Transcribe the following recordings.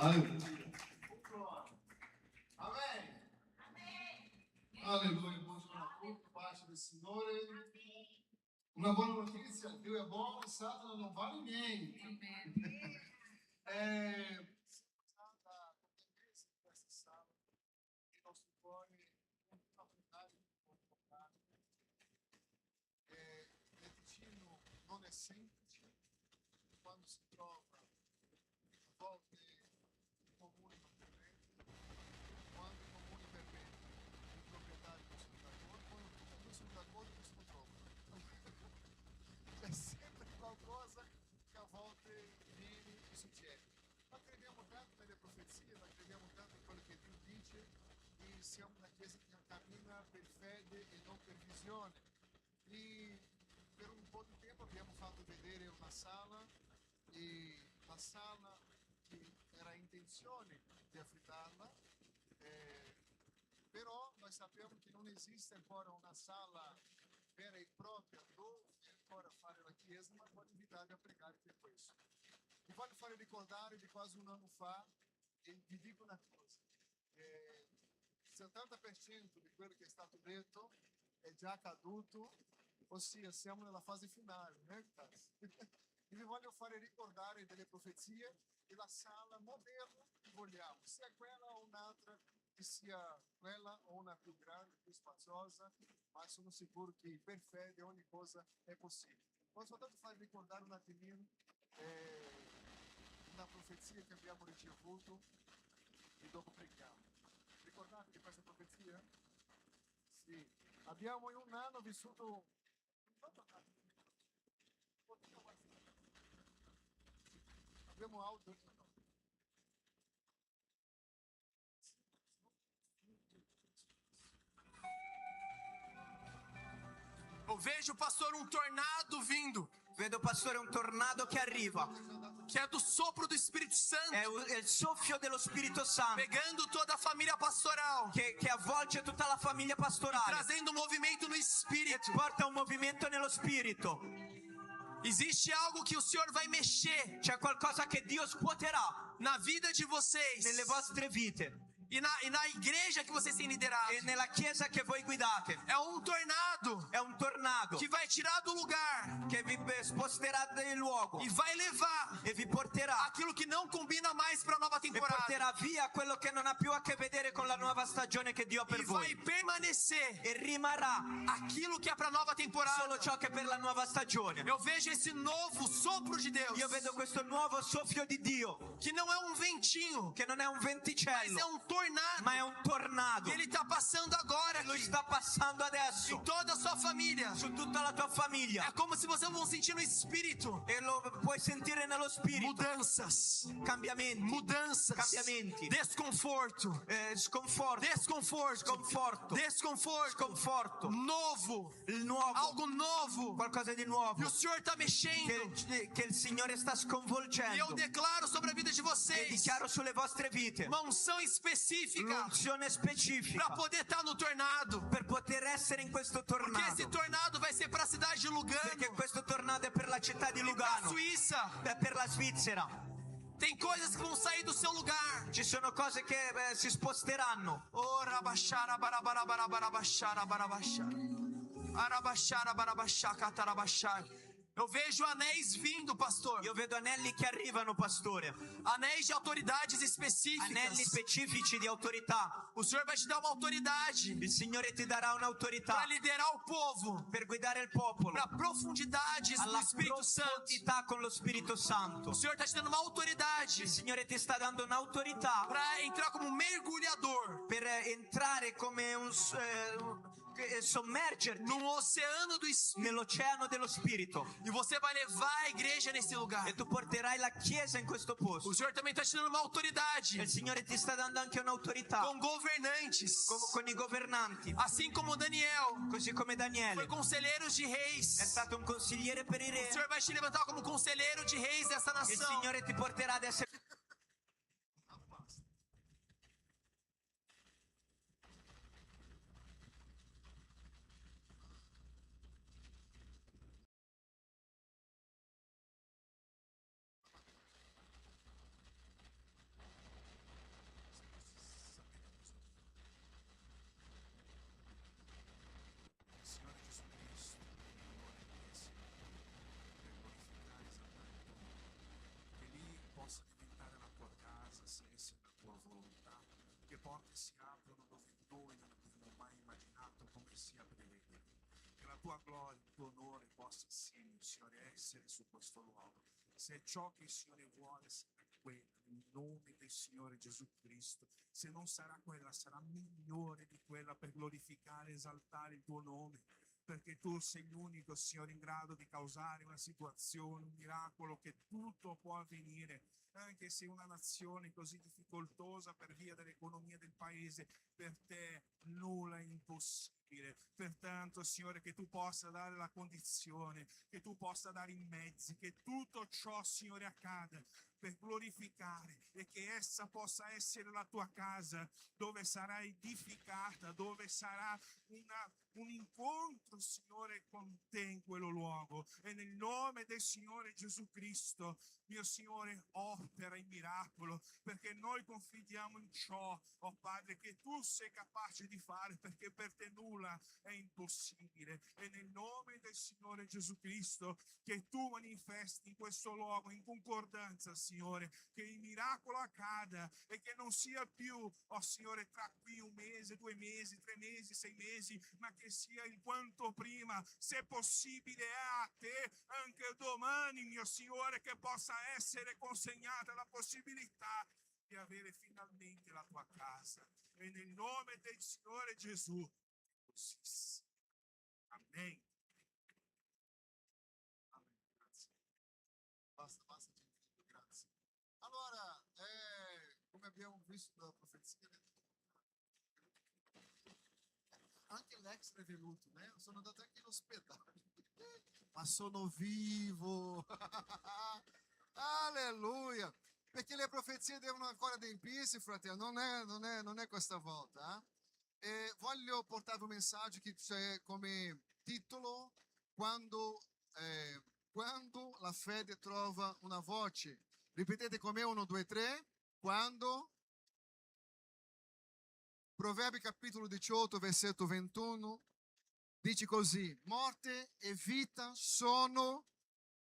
Aleluia. Amém. Aleluia. Buongiorno a tutti, pace del Signore. Una buona notizia, Dio è buono e Satana non vale niente. Da compreendesse questa sala, il nostro cuore è una vontade di confrontare. Medicino non è semplice quando si trova a volte i comuni non permettono, quando i comuni permettono, i proprietari non sono d'accordo, quando tutti non sono d'accordo non sono troppo. C'è sempre qualcosa che a volte viene e succede. Ma crediamo tanto nelle profezie, ma crediamo tanto in quello che Dio dice e siamo una chiesa che cammina per fede e non per visione. E per un po' di tempo abbiamo fatto vedere una sala e la sala che era intenzione di affittarla, però noi sappiamo che non esiste ancora una sala vera e propria dove ancora fare la chiesa, ma pode invitarvi a pregare per questo. Vi voglio fare ricordare di quasi un anno fa e vi dico una cosa, il 70% di quello che è stato detto è già accaduto, ossia siamo nella fase finale, né? E vi voglio fare ricordare delle profezie e la sala moderna che vogliamo, sia quella o un'altra, che sia quella o una più grande, più spaziosa, ma sono sicuro che per fede ogni cosa è possibile. Voglio soltanto fare ricordare un attimino una profezia che abbiamo ricevuto e dopo preghiamo. Ricordate di questa profezia? Sì. Abbiamo in un anno vissuto... Abbiamo auto... Eu vejo, pastor, um tornado vindo, Vedo, pastore, un tornado che arriva. que é do sopro do Espírito Santo, È il soffio dello Spirito Santo pegando toda a família pastoral, che avvolge tutta la famiglia pastorale. trazendo um movimento no Espírito. Porta un movimento nello Spirito. Existe algo que o Senhor vai mexer C'è qualcosa che Dio scuoterà na vida de vocês nelle vostre vite e na igreja que vocês têm liderado. e nella chiesa che voi guidate. É um tornado È un tornado que vai tirar do lugar che vi sposterà del luogo e vai levar e vi porterà aquilo que não combina mais para a nova e temporada. porterà via quello che non ha più a che vedere con la nuova stagione che Dio ha per E vai voi, permanecer e rimarrà aquilo que é para a nova temporada. solo ciò che è per la nuova stagione. Eu vejo esse novo sopro de Deus, Io vedo questo nuovo soffio di Dio que não é um ventinho, che non è un mas venticello, é um tornado. ma è un tornado. E ele está passando agora Lui aqui, sta passando adesso em toda a sua família. su tutta la tua É famiglia como se você não sentir no espírito e lo puoi sentire nello spirito. mudanças, Cambiamenti, mudanças, cambiamenti, desconforto, sconforto, desconforto, sconforto, desconforto, sconforto, novo, il nuovo, algo novo. qualcosa di E nuovo o Senhor está mexendo. che il Signore sta E eu sconvolgendo. declaro sobre a vida de E vocês dichiaro sulle vostre vite uma unção específica l'unzione specifica para poder estar no tornado. per poter essere in questo Porque esse tornado, tornado vai ser para a cidade de perché Lugano, questo tornado è per la città di para a Lugano, Suíça. è per la Svizzera. Tem coisas que vão sair do seu lugar. Ci sono cose che si sposteranno. Oh, rabachara, barabara, barabachara, barabachara. Arabachara, barabachara, catarabachara. Eu vejo anéis vindo, pastor. Io vedo anelli che arrivano, pastore, Anéis de autoridades anelli específicas. specifici di autorità. O Senhor vai te dar uma autoridade Il Signore ti darà para un'autorità liderar o povo per guidare il popolo para profundidades do alla Espírito Santo. profondità con lo Spirito Santo. O Senhor está te dando uma autoridade Il Signore ti sta dando un'autorità para entrar como mergulhador per entrare come sommergerti no oceano do Espírito. nell'oceano dello Spirito, E você vai levar a igreja nesse lugar. e tu porterai la Chiesa in questo posto. O Senhor também está te dando uma autoridade Il Signore ti sta dando anche un'autorità com governantes. con i governanti, Assim como Daniel così come foi Daniele conselheiro de è reis. stato un consigliere per i O re. Senhor vai te levantar como conselheiro de reis dessa Il nação. Signore ti porterà ad essere porte si aprono dove noi non abbiamo mai immaginato come sia prevedere. Che la tua gloria, il tuo onore possa, Signore, essere su questo luogo. Se ciò che il Signore vuole sarà quello, nel nome del Signore Gesù Cristo. Se non sarà quella, sarà migliore di quella per glorificare e esaltare il tuo nome. Perché tu sei l'unico, Signore, in grado di causare una situazione, un miracolo, che tutto può avvenire. Anche se una nazione così difficoltosa per via dell'economia del paese, per te nulla è impossibile. Pertanto, Signore, che tu possa dare la condizione, che tu possa dare i mezzi, che tutto ciò, Signore, accada per glorificare, e che essa possa essere la tua casa, dove sarà edificata, dove sarà un incontro, Signore, con te in quello luogo. E nel nome del Signore Gesù Cristo, mio Signore, opera il miracolo, perché noi confidiamo in ciò, oh Padre, che tu sei capace di fare, perché per te nulla è impossibile. E nel nome del Signore Gesù Cristo, che tu manifesti in questo luogo in concordanza, Signore, che il miracolo accada e che non sia più, oh Signore, tra qui 1 mese, 2 mesi, 3 mesi, 6 mesi, ma che sia il quanto prima, se possibile a te, anche domani, mio Signore, che possa essere consegnata la possibilità di avere finalmente la tua casa. E nel nome del Signore Gesù, così sia. Amen. Amen. Grazie. Basta, Gentilino, grazie. Allora, come abbiamo visto dalla profezia, anche l'ex è venuto, né? Sono andato anche in ospedale, ma sono vivo. Alleluia! Perché le profezie devono ancora adempirsi, fratello, non è questa volta. E voglio portarvi un messaggio che c'è come titolo quando la fede trova una voce. Ripetete con me: 1, 2, 3. Quando? Proverbi capitolo 18, versetto 21, dice così: morte e vita sono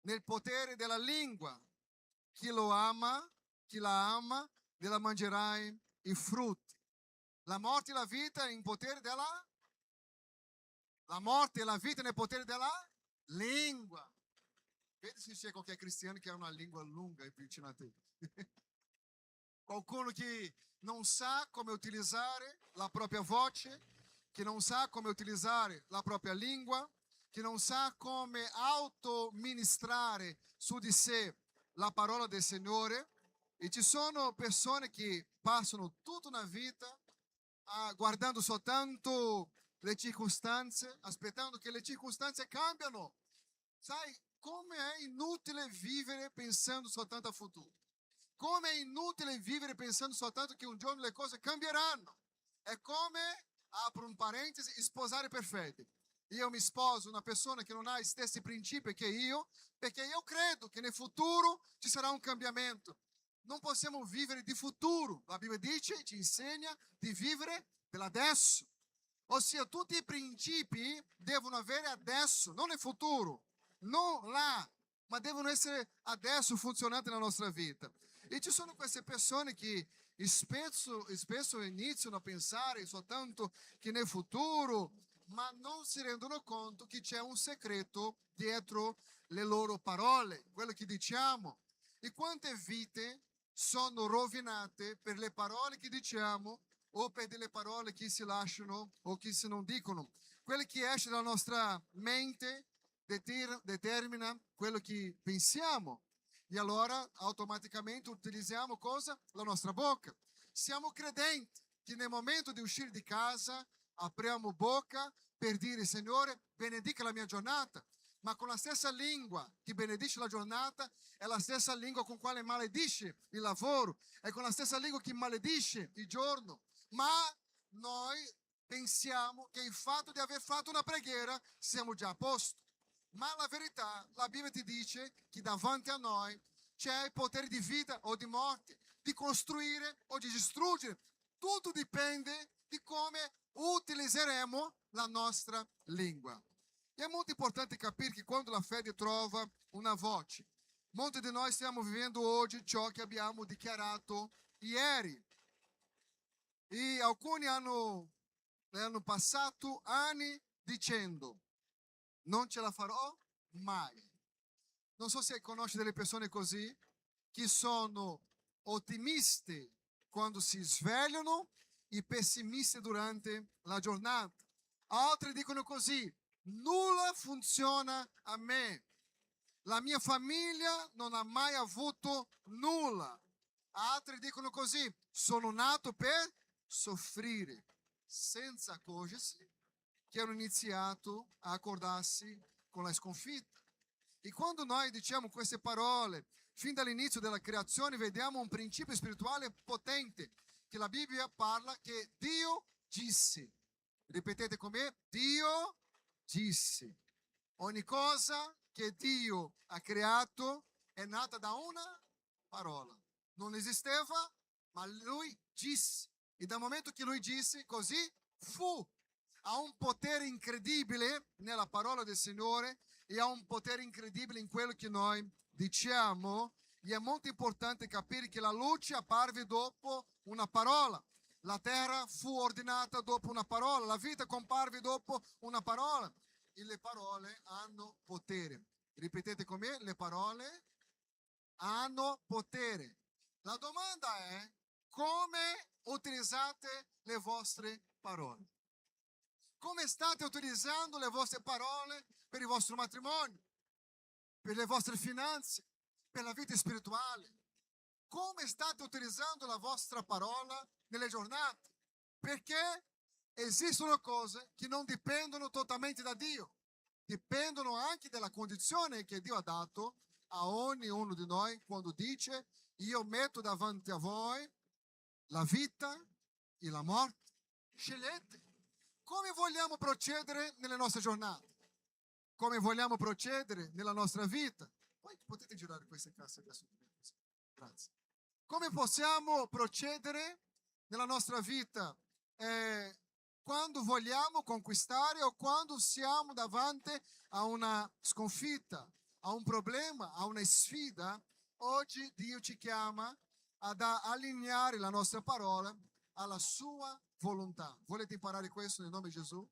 nel potere della lingua. Chi la ama, della mangerai i frutti. La morte e la vita è in potere della... La morte e la vita nel potere della lingua. Vedi se c'è qualche cristiano che ha una lingua lunga e più vicino a te. Qualcuno che non sa come utilizzare la propria voce, che non sa come utilizzare la propria lingua, che non sa come autoministrare su di sé la parola del Signore. E ci sono persone che passano tutta una vita guardando soltanto le circostanze, aspettando che le circostanze cambiano. Sai, come è inutile vivere pensando soltanto al futuro. Come è inutile vivere pensando soltanto che un giorno le cose cambieranno. È come, apro un parentesi, sposare per fede. Io mi sposo una persona che non ha gli stessi principi che io, perché io credo che nel futuro ci sarà un cambiamento. Non possiamo vivere di futuro. La Bibbia dice, ci insegna di vivere dell'adesso. Ossia, tutti i principi devono avere adesso, non nel futuro, non là, ma devono essere adesso funzionanti nella nostra vita. E ci sono queste persone che spesso iniziano a pensare soltanto che nel futuro, ma non si rendono conto che c'è un segreto dietro le loro parole, quello che diciamo. E quante vite sono rovinate per le parole che diciamo o per delle parole che si lasciano o che si non dicono. Quello che esce dalla nostra mente determina quello che pensiamo. E allora automaticamente utilizziamo cosa? La nostra bocca. Siamo credenti che nel momento di uscire di casa apriamo bocca per dire: Signore, benedica la mia giornata. Ma con la stessa lingua che benedice la giornata è la stessa lingua con quale maledice il lavoro, è con la stessa lingua che maledice il giorno. Ma noi pensiamo che il fatto di aver fatto una preghiera siamo già a posto. Ma la verità, la Bibbia ti dice che davanti a noi c'è il potere di vita o di morte, di costruire o di distruggere. Tutto dipende di come utilizzeremo la nostra lingua. E è molto importante capire che quando la fede trova una voce, molti di noi stiamo vivendo oggi ciò che abbiamo dichiarato ieri. E alcuni hanno passato anni dicendo non ce la farò mai. Non so se conosci delle persone così, che sono ottimisti quando si svegliano e pessimisti durante la giornata. Altri dicono così: nulla funziona a me. La mia famiglia non ha mai avuto nulla. Altri dicono così: sono nato per soffrire, senza accorgersi che hanno iniziato a accordarsi con la sconfitta. E quando noi diciamo queste parole, fin dall'inizio della creazione, vediamo un principio spirituale potente, che la Bibbia parla che Dio disse. Ripetete con me: Dio disse. Ogni cosa che Dio ha creato è nata da una parola. Non esisteva, ma Lui disse. E dal momento che Lui disse, così fu. Ha un potere incredibile nella parola del Signore e ha un potere incredibile in quello che noi diciamo. E è molto importante capire che la luce apparve dopo una parola. La terra fu ordinata dopo una parola. La vita comparve dopo una parola. E le parole hanno potere. Ripetete con me: le parole hanno potere. La domanda è: come utilizzate le vostre parole? Come state utilizzando le vostre parole per il vostro matrimonio, per le vostre finanze, per la vita spirituale? Come state utilizzando la vostra parola nelle giornate? Perché esistono cose che non dipendono totalmente da Dio, dipendono anche dalla condizione che Dio ha dato a ognuno di noi quando dice: io metto davanti a voi la vita e la morte, scegliete. Come vogliamo procedere nelle nostre giornate? Come vogliamo procedere nella nostra vita? Poi potete girare queste casse adesso. Grazie. Come possiamo procedere nella nostra vita quando vogliamo conquistare o quando siamo davanti a una sconfitta, a un problema, a una sfida? Oggi Dio ci chiama ad allineare la nostra parola alla sua volontà. Volete imparare questo nel nome di Gesù?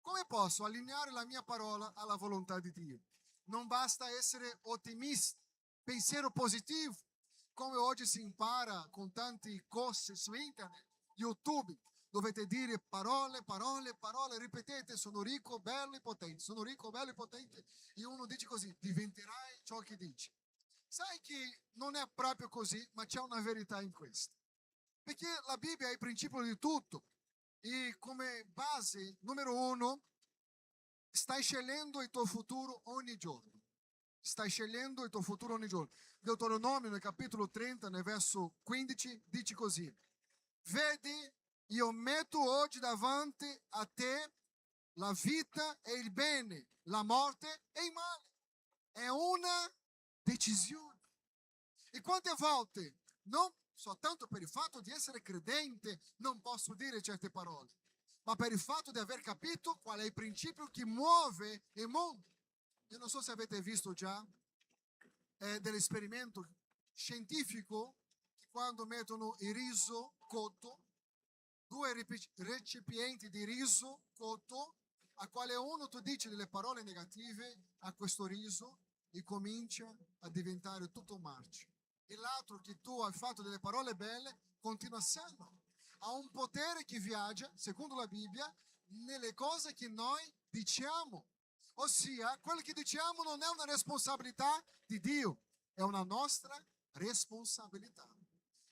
Come posso allineare la mia parola alla volontà di Dio? Non basta essere ottimisti, pensiero positivo, come oggi si impara con tanti corsi su internet, YouTube. Dovete dire parole, parole, parole, ripetete: sono ricco, bello e potente, sono ricco, bello e potente. E uno dice così: diventerai ciò che dici. Sai che non è proprio così, ma c'è una verità in questo. Perché la Bibbia è il principio di tutto. E come base, numero uno, stai scegliendo il tuo futuro ogni giorno. Stai scegliendo il tuo futuro ogni giorno. Deuteronomio nel capitolo 30, nel verso 15, dice così: vedi, io metto oggi davanti a te la vita e il bene, la morte e il male. È una decisione. E quante volte, non soltanto per il fatto di essere credente, non posso dire certe parole, ma per il fatto di aver capito qual è il principio che muove il mondo. Io non so se avete visto già dell'esperimento scientifico, quando mettono il riso cotto, due recipienti di riso cotto, a quale uno tu dici delle parole negative a questo riso e comincia a diventare tutto marcio. E l'altro che tu hai fatto delle parole belle continua sempre. Ha un potere che viaggia, secondo la Bibbia, nelle cose che noi diciamo. Ossia, quello che diciamo non è una responsabilità di Dio, è una nostra responsabilità.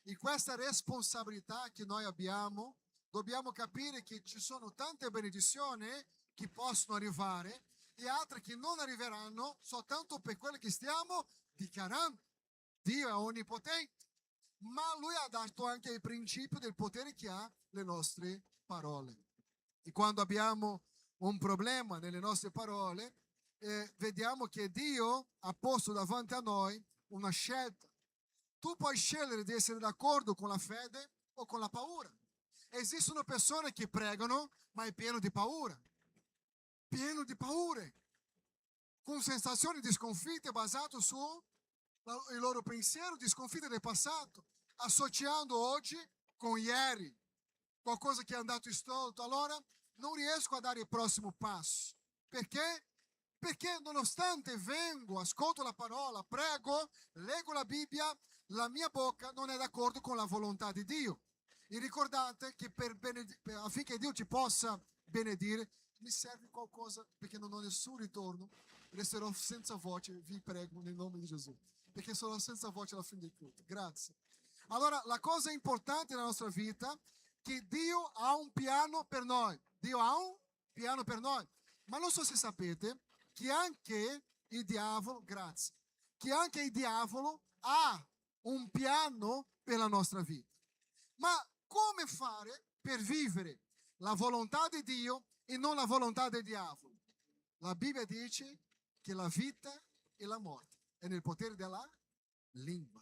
E questa responsabilità che noi abbiamo, dobbiamo capire che ci sono tante benedizioni che possono arrivare e altre che non arriveranno soltanto per quello che stiamo dichiarando. Dio è onnipotente, ma Lui ha dato anche il principio del potere che ha le nostre parole. E quando abbiamo un problema nelle nostre parole, vediamo che Dio ha posto davanti a noi una scelta. Tu puoi scegliere di essere d'accordo con la fede o con la paura. Esistono persone che pregano, ma è pieno di paura, con sensazioni di sconfitte basate su il loro pensiero di sconfitta del passato, associando oggi con ieri. qualcosa che è andato storto, allora non riesco a dare il prossimo passo. Perché? Perché nonostante vengo, ascolto la parola, prego, leggo la Bibbia, la mia bocca non è d'accordo con la volontà di Dio. E ricordate che affinché Dio ci possa benedire, mi serve qualcosa, perché non ho nessun ritorno, resterò senza voce, vi prego nel nome di Gesù, perché sono senza voce alla fine del culto. Grazie. Allora, la cosa importante nella nostra vita è che Dio ha un piano per noi. Dio ha un piano per noi. Ma non so se sapete che anche il diavolo, grazie, che anche il diavolo ha un piano per la nostra vita. Ma come fare per vivere la volontà di Dio e non la volontà del diavolo? La Bibbia dice che la vita e la morte è nel potere della lingua.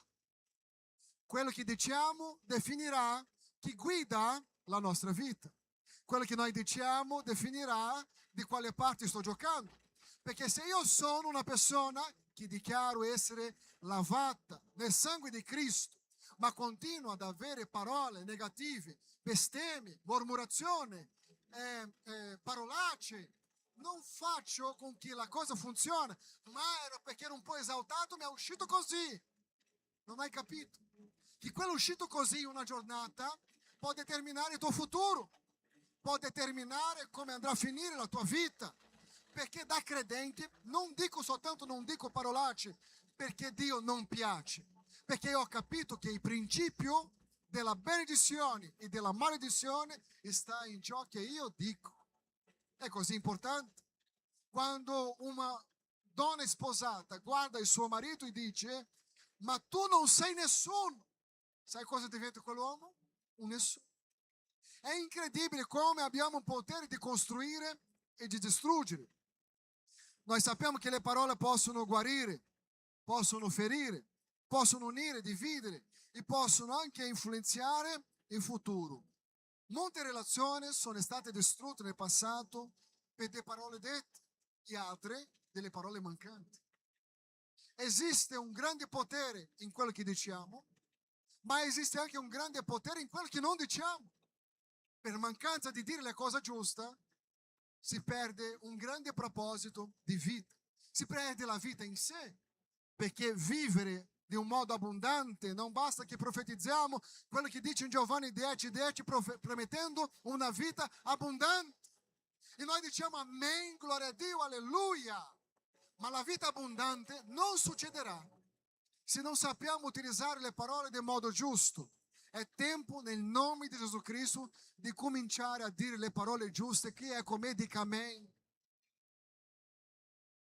Quello che diciamo definirà chi guida la nostra vita. Quello che noi diciamo definirà di quale parte sto giocando. Perché se io sono una persona che dichiaro essere lavata nel sangue di Cristo, ma continuo ad avere parole negative, bestemmie, mormurazione, parolacce, non faccio con che la cosa funziona, ma era perché ero un po' esaltato, mi è uscito così. Non hai capito? Che quello uscito così in una giornata può determinare il tuo futuro, può determinare come andrà a finire la tua vita. Perché da credente non dico soltanto, non dico parolacce, perché Dio non piace. Perché io ho capito che il principio della benedizione e della maledizione sta in ciò che io dico. È così importante. Quando una donna sposata guarda il suo marito e dice: ma tu non sei nessuno, sai cosa diventa quell'uomo? Un nessuno. È incredibile come abbiamo il potere di costruire e di distruggere. Noi sappiamo che le parole possono guarire, possono ferire, possono unire, dividere e possono anche influenzare il futuro. Molte relazioni sono state distrutte nel passato per delle parole dette e altre delle parole mancanti. Esiste un grande potere in quello che diciamo, ma esiste anche un grande potere in quello che non diciamo. Per mancanza di dire la cosa giusta si perde un grande proposito di vita, si perde la vita in sé, perché vivere di un modo abbondante non basta che profetizziamo quello che dice in Giovanni 10:10, promettendo una vita abbondante. E noi diciamo amen, gloria a Dio, alleluia. Ma la vita abbondante non succederà se non sappiamo utilizzare le parole nel modo giusto. È tempo, nel nome di Gesù Cristo, di cominciare a dire le parole giuste. Chi è con me dica amen.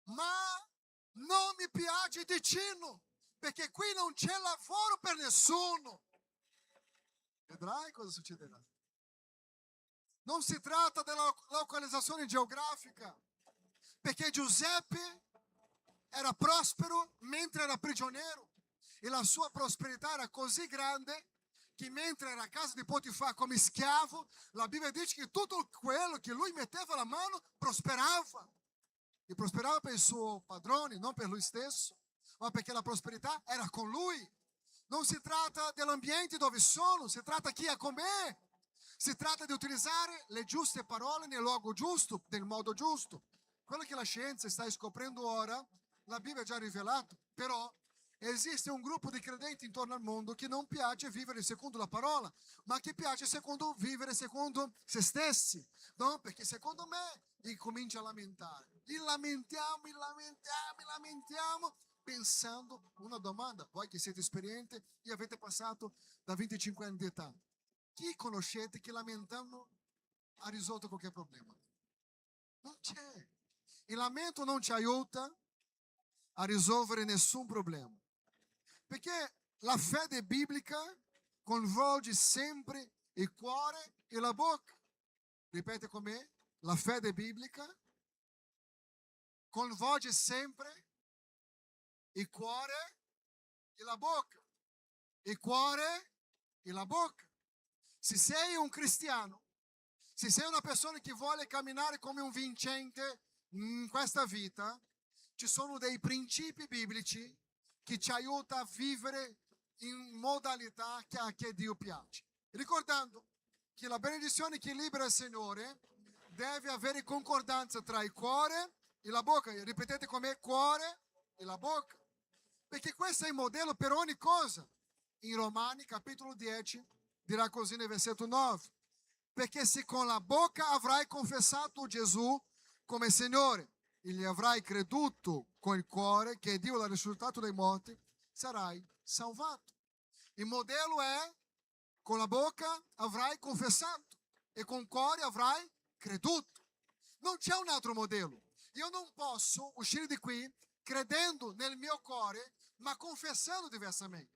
Ma non mi piace Ticino, perché qui non c'è lavoro per nessuno. Vedrai cosa succederà. Non si tratta della localizzazione geografica, perché Giuseppe era prospero mentre era prigioniero e la sua prosperità era così grande che mentre era a casa di Potifar come schiavo, la Bibbia dice che tutto quello che lui metteva la mano prosperava. E prosperava per il suo padrone, non per lui stesso, ma perché la prosperità era con lui. Non si tratta dell'ambiente dove sono, si tratta chi è con me. Si tratta di utilizzare le giuste parole nel luogo giusto, nel modo giusto. Quello che la scienza sta scoprendo ora, la Bibbia ha già rivelato. Però esiste un gruppo di credenti intorno al mondo che non piace vivere secondo la parola, ma che piace vivere secondo se stessi. No? Perché secondo me incomincia a lamentare. Lamentiamo, pensando una domanda. Voi che siete esperienti e avete passato da 25 anni di età. Chi conoscete che lamentando ha risolto qualche problema? Non c'è. Il lamento non ci aiuta a risolvere nessun problema. Perché la fede biblica coinvolge sempre il cuore e la bocca. Ripete con me, la fede biblica coinvolge sempre il cuore e la bocca. Il cuore e la bocca. Se sei un cristiano, se sei una persona che vuole camminare come un vincente in questa vita, ci sono dei principi biblici che ci aiutano a vivere in modalità che a Dio piace. Ricordando che la benedizione che libera il Signore deve avere concordanza tra il cuore e la bocca. Ripetete con me, cuore e la bocca. Perché questo è il modello per ogni cosa. In Romani, capitolo 10, dirà così nel versetto 9. Perché se con la bocca avrai confessato Gesù come Signore e gli avrai creduto con il cuore che Dio l'ha risuscitato dai morti, sarai salvato. Il modello è: con la bocca avrai confessato e con il cuore avrai creduto. Non c'è un altro modello. Io non posso uscire di qui credendo nel mio cuore, ma confessando diversamente.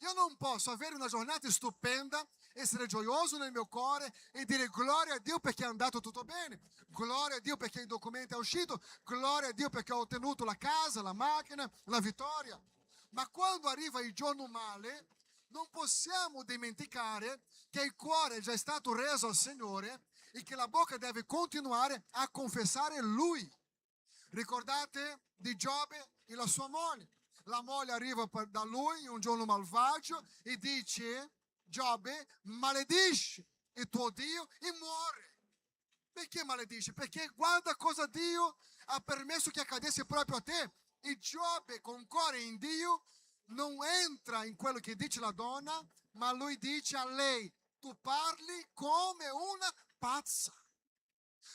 Io non posso avere una giornata stupenda, essere gioioso nel mio cuore e dire gloria a Dio perché è andato tutto bene, gloria a Dio perché il documento è uscito, gloria a Dio perché ho ottenuto la casa, la macchina, la vittoria. Ma quando arriva il giorno male, non possiamo dimenticare che il cuore è già stato reso al Signore e che la bocca deve continuare a confessare Lui. Ricordate di Giobbe e la sua moglie. La moglie arriva da lui un giorno malvagio e dice: Giobbe, maledisci il tuo Dio e muore. Perché maledisci? Perché guarda cosa Dio ha permesso che accadesse proprio a te. E Giobbe, con cuore in Dio, non entra in quello che dice la donna, ma lui dice a lei: tu parli come una pazza.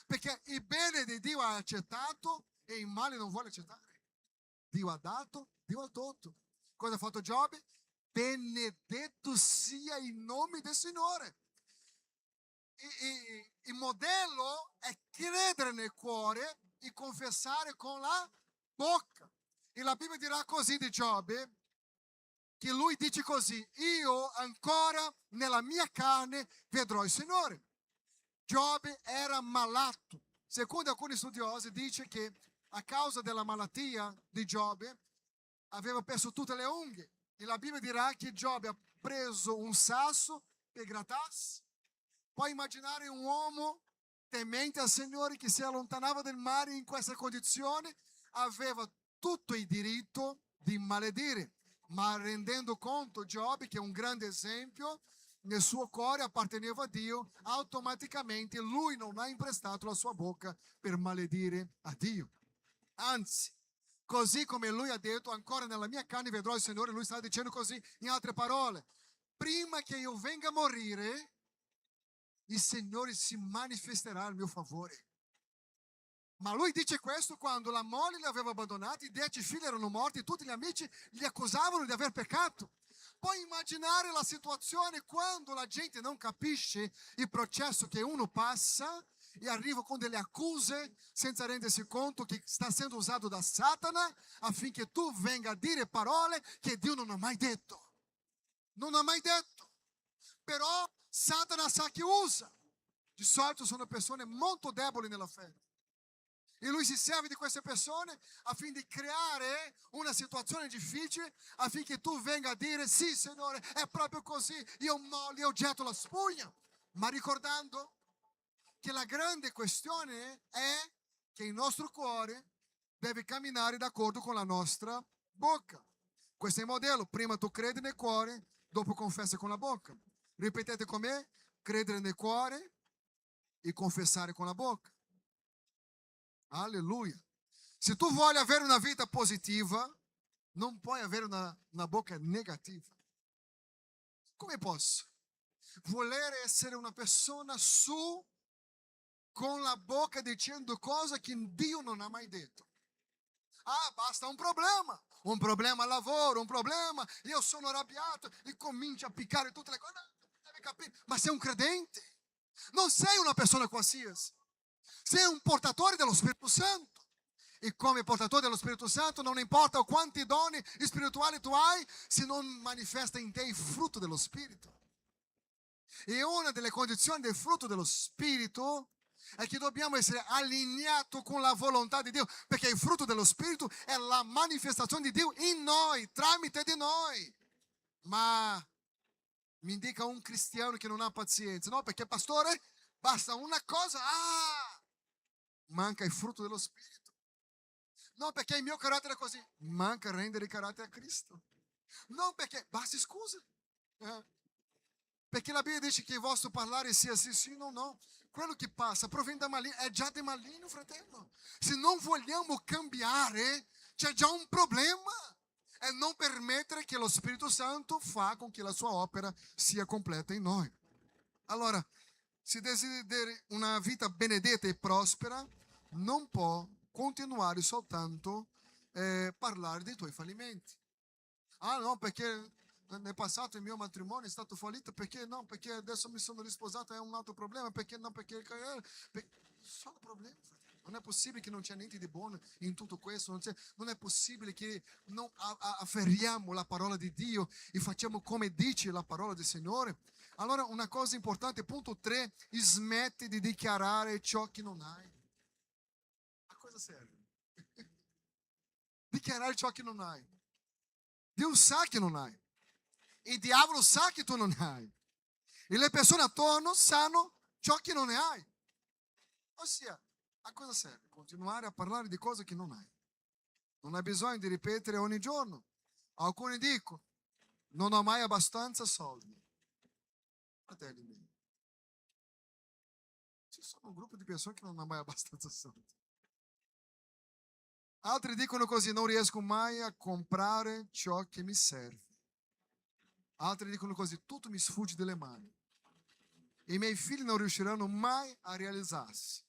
Perché il bene di Dio ha accettato e il male non vuole accettare. Dio ha dato, Dio ha tolto. Cosa ha fatto Giobbe? Benedetto sia il nome del Signore. Il modello è credere nel cuore e confessare con la bocca. E la Bibbia dirà così di Giobbe, che lui dice così: io ancora nella mia carne vedrò il Signore. Giobbe era malato. Secondo alcuni studiosi dice che a causa della malattia di Giobbe aveva perso tutte le unghie. E la Bibbia dirà che Giobbe ha preso un sasso per grattarsi. Puoi immaginare un uomo temente al Signore che si allontanava dal mare in questa condizione? Aveva tutto il diritto di maledire, ma rendendo conto Giobbe, che è un grande esempio, nel suo cuore apparteneva a Dio, automaticamente lui non ha imprestato la sua bocca per maledire a Dio. Anzi, così come lui ha detto, ancora nella mia carne vedrò il Signore, lui sta dicendo così, in altre parole: prima che io venga a morire, il Signore si manifesterà a mio favore. Ma lui dice questo quando la moglie li aveva abbandonati, i 10 figli erano morti, tutti gli amici gli accusavano di aver peccato. Puoi immaginare la situazione quando la gente non capisce il processo che uno passa e arriva con delle accuse senza rendersi conto che sta essendo usato da Satana affinché tu venga a dire parole che Dio non ha mai detto. Non ha mai detto. Però Satana sa che usa. Di solito sono persone molto deboli nella fede. E lui si serve di queste persone affinché creare una situazione difficile affinché tu venga a dire: sì, Signore, è proprio così, io getto la spugna. Ma ricordando che la grande questione è che il nostro cuore deve camminare d'accordo con la nostra bocca. Questo è il modello: prima tu credi nel cuore, dopo confessa con la bocca. Ripetete con me: credere nel cuore e confessare con la bocca. Alleluia. Se tu vuoi avere una vita positiva, non puoi avere una bocca negativa. Come posso voler essere una persona su con la bocca dicendo cose che Dio non ha mai detto? Ah, basta un problema al lavoro, un problema, io sono arrabbiato e comincio a piccare tutte le cose. Devi capire, ma sei un credente, non sei una persona qualsiasi, sei un portatore dello Spirito Santo. E come portatore dello Spirito Santo non importa quanti doni spirituali tu hai, se non manifesta in te il frutto dello Spirito. E una delle condizioni del frutto dello Spirito è che dobbiamo essere allineati con la volontà di Dio, perché il frutto dello Spirito è la manifestazione di Dio in noi, tramite di noi. Ma mi dica un cristiano che non ha pazienza, no? Perché pastore, basta una cosa, manca il frutto dello Spirito. Non perché il mio carattere è così, manca rendere il carattere a Cristo. Non perché, basta scusa. Perché la Bibbia dice che il vostro parlare sia sì, sì, no, no. Quello che passa proviene da maligno, è già di maligno, fratello. Se non vogliamo cambiare, c'è già un problema. E non permettere che lo Spirito Santo fa con che la sua opera sia completa in noi. Allora, se desideri una vita benedetta e prospera, non può continuare soltanto parlare dei tuoi fallimenti. Ah no, perché nel passato il mio matrimonio è stato fallito, perché no? Perché adesso mi sono risposato, è un altro problema, perché no? Perché sono problemi, fratello. Non è possibile che non c'è niente di buono in tutto questo, non è possibile che non afferriamo la parola di Dio e facciamo come dice la parola del Signore. Allora una cosa importante, punto 3, smetti di dichiarare ciò che non hai. A cosa serve? Dichiarare ciò che non hai. Dio sa che non hai. Il diavolo sa che tu non hai. E le persone attorno sanno ciò che non ne hai. Ossia, a cosa serve? Continuare a parlare di cose che non hai. Non hai bisogno di ripetere ogni giorno. Alcuni dicono, non ho mai abbastanza soldi. Fratelli miei, ci sono un gruppo di persone che non hanno mai abbastanza soldi. Altri dicono così, non riesco mai a comprare ciò che mi serve. Altri dicono così, tutto mi sfugge dalle mani. I miei figli non riusciranno mai a realizzarsi.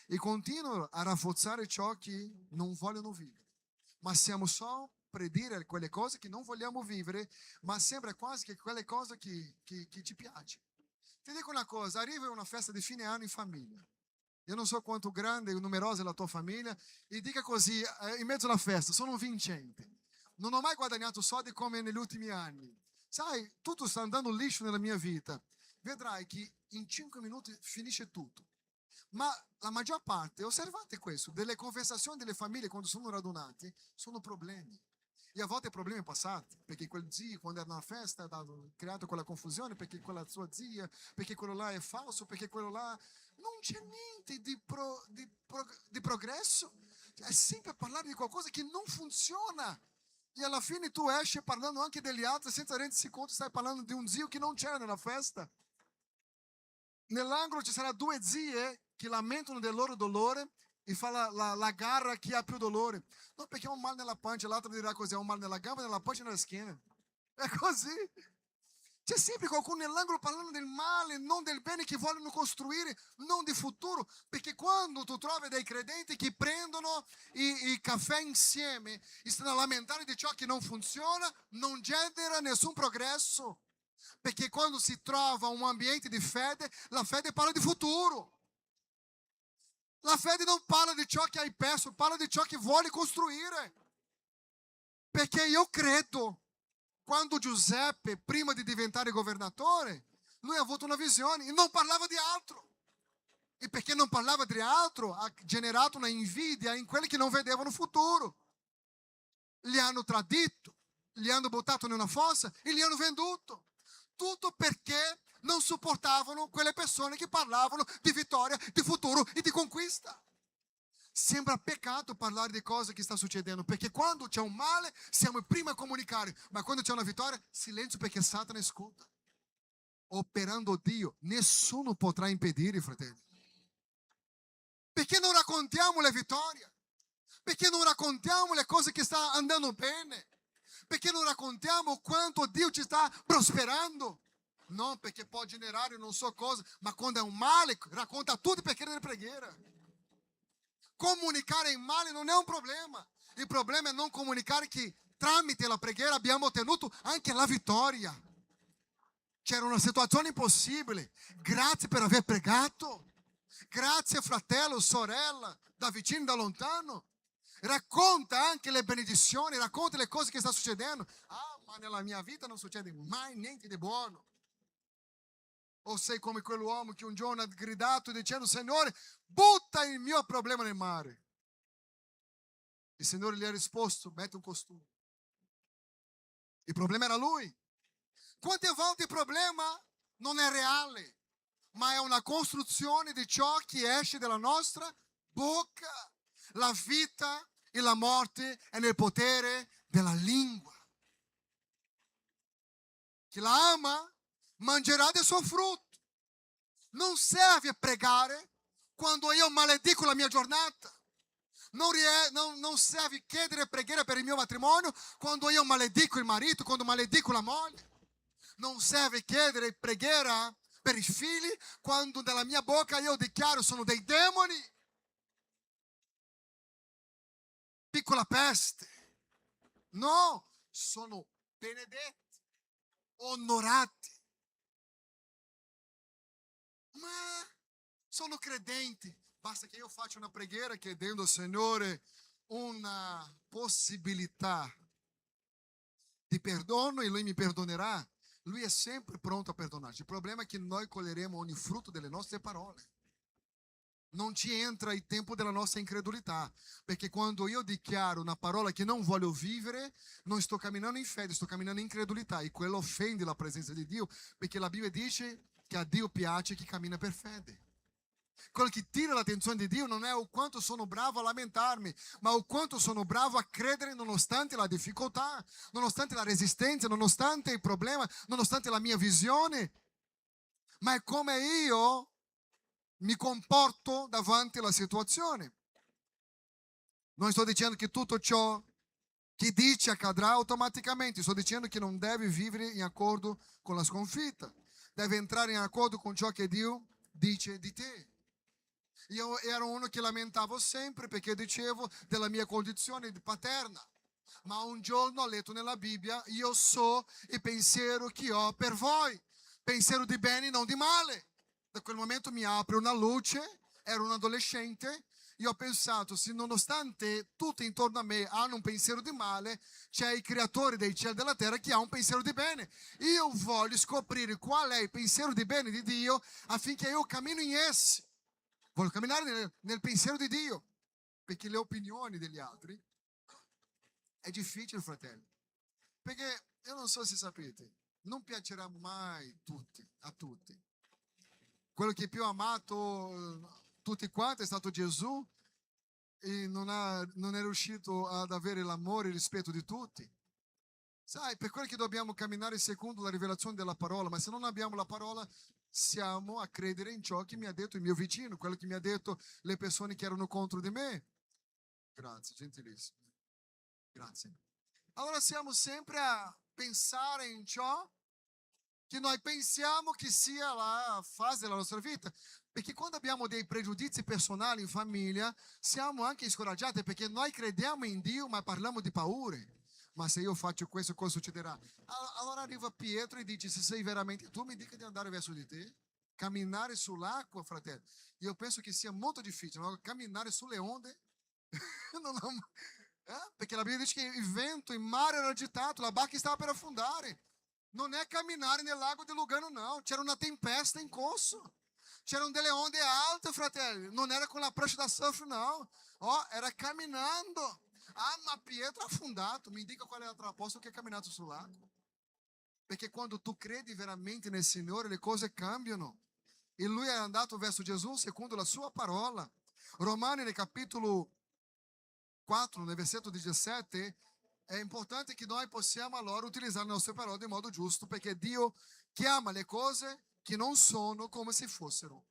E continuano a rafforzare ciò che non vogliono vivere. Ma siamo solo per dire quelle cose che non vogliamo vivere, ma sembra quasi che quelle cose che ci piacciono. Ti dico una cosa, arriva una festa di fine anno in famiglia. Io non so quanto grande e numerosa è la tua famiglia, e dica così, in mezzo alla festa, sono un vincente. Non ho mai guadagnato soldi come negli ultimi anni. Sai, tutto sta andando liscio nella mia vita. Vedrai che in 5 minuti finisce tutto. Ma la maggior parte, osservate questo, delle conversazioni delle famiglie quando sono radunati, sono problemi. E a volte problemi passati, perché quel zio quando era nella festa ha creato quella confusione, perché quella sua zia, perché quello là è falso, perché quello là... Non c'è niente di progresso. È sempre parlare di qualcosa che non funziona. E alla fine tu esci parlando anche degli altri senza rendersi conto, stai parlando di un zio che non c'era nella festa. Nell'angolo ci saranno 2 zie che lamentano del loro dolore e fa la gara chi ha più dolore. No, perché ho un mal nella pancia, l'altro dirà così, ho un mal nella gamba, nella pancia e nella schiena. È così. C'è sempre qualcuno nell'angolo parlando del male, non del bene che vogliono costruire, non di futuro. Perché quando tu trovi dei credenti che prendono il caffè insieme e stanno a lamentare di ciò che non funziona, non genera nessun progresso. Perché quando si trova un ambiente di fede, la fede parla di futuro. La fede non parla di ciò che hai perso, parla di ciò che vuoi costruire. Perché io credo, quando Giuseppe, prima di diventare governatore, lui ha avuto una visione e non parlava di altro. E perché non parlava di altro, ha generato una invidia in quelli che non vedevano futuro. Li hanno tradito, li hanno buttato in una fossa e li hanno venduto. Tutto perché non sopportavano quelle persone che parlavano di vittoria, di futuro e di conquista. Sembra peccato parlare di cose che sta succedendo, perché quando c'è un male siamo i primi a comunicare, ma quando c'è una vittoria, silenzio perché Satana ascolta. Operando Dio, nessuno potrà impedire, fratelli. Perché non raccontiamo le vittorie? Perché non raccontiamo le cose che stanno andando bene? Perché non raccontiamo quanto Dio ci sta prosperando? No, perché può generare non so cosa, ma quando è un male, racconta tutto perché è preghiera. Comunicare il male non è un problema. Il problema è non comunicare che tramite la preghiera abbiamo ottenuto anche la vittoria. C'era una situazione impossibile. Grazie per aver pregato. Grazie fratello, sorella, da vicino, da lontano. Racconta anche le benedizioni, racconta le cose che sta succedendo. Ah, ma nella mia vita non succede mai niente di buono. O sei come quell'uomo che un giorno ha gridato dicendo: Signore, butta il mio problema nel mare. Il Signore gli ha risposto: metti un costume. Il problema era lui. Quante volte il problema non è reale, ma è una costruzione di ciò che esce dalla nostra bocca. La vita e la morte è nel potere della lingua. Chi la ama mangerà del suo frutto. Non serve pregare quando io maledico la mia giornata. Non serve chiedere preghiera per il mio matrimonio quando io maledico il marito, quando maledico la moglie. Non serve chiedere preghiera per i figli quando nella mia bocca io dichiaro sono dei demoni. Piccola peste. No, sono benedetti, onorati. Ma sono credenti. Basta che io faccia una preghiera chiedendo al Signore una possibilità di perdono e Lui mi perdonerà. Lui è sempre pronto a perdonarci. Il problema è che noi coglieremo ogni frutto delle nostre parole. Non ci entra il tempo della nostra incredulità, perché quando io dichiaro una parola che non voglio vivere, non sto camminando in fede, sto camminando in incredulità, e quello offende la presenza di Dio, perché la Bibbia dice che a Dio piace chi cammina per fede. Quello che tira l'attenzione di Dio non è o quanto sono bravo a lamentarmi, ma o quanto sono bravo a credere nonostante la difficoltà, nonostante la resistenza, nonostante il problema, nonostante la mia visione. Ma è come io mi comporto davanti alla situazione. Non sto dicendo che tutto ciò che dice accadrà automaticamente, sto dicendo che non devi vivere in accordo con la sconfitta, devi entrare in accordo con ciò che Dio dice di te. Io ero uno che lamentavo sempre perché dicevo della mia condizione paterna, ma un giorno ho letto nella Bibbia: io so il pensiero che ho per voi, pensiero di bene, non di male. Da quel momento mi apre una luce, ero un adolescente, io ho pensato, se nonostante tutti intorno a me hanno un pensiero di male, c'è il creatore dei cieli e della terra che ha un pensiero di bene. Io voglio scoprire qual è il pensiero di bene di Dio affinché io cammino in essi. Voglio camminare nel pensiero di Dio, perché le opinioni degli altri è difficile, fratelli. Perché io non so se sapete, non piacerà mai a tutti. Quello che più ha amato tutti quanti è stato Gesù e non è riuscito ad avere l'amore e il rispetto di tutti. Sai, per quello che dobbiamo camminare secondo la rivelazione della parola, ma se non abbiamo la parola siamo a credere in ciò che mi ha detto il mio vicino, quello che mi ha detto le persone che erano contro di me. Grazie, gentilissimo. Grazie. Allora siamo sempre a pensare in ciò che noi pensiamo che sia la fase della nostra vita, perché quando abbiamo dei pregiudizi personali in famiglia siamo anche scoraggiati, perché noi crediamo in Dio ma parliamo di paure. Ma se io faccio questo, cosa succederà? Allora arriva Pietro e dice: se sei veramente tu, mi dica di andare verso di te. Camminare sull'acqua, fratello, io penso che sia molto difficile, ma camminare sulle onde perché la Bibbia dice che il vento, il mare era agitato, la barca stava per affondare. Non è camminare nel lago di Lugano, no, c'era una tempesta in corso, c'erano delle onde alte, fratelli, non era con la prancha da surf, no, era camminando. Ah, ma Pietro ha affondato. Mi dica qual è l'altro apostolo che ha camminato sull'acqua. Perché quando tu credi veramente nel Signore, le cose cambiano. E lui è andato verso Gesù secondo la sua parola. Romani nel capitolo 4, nel versetto 17, è importante che noi possiamo allora utilizzare le nostre parole in modo giusto, perché Dio chiama le cose che non sono come se fossero.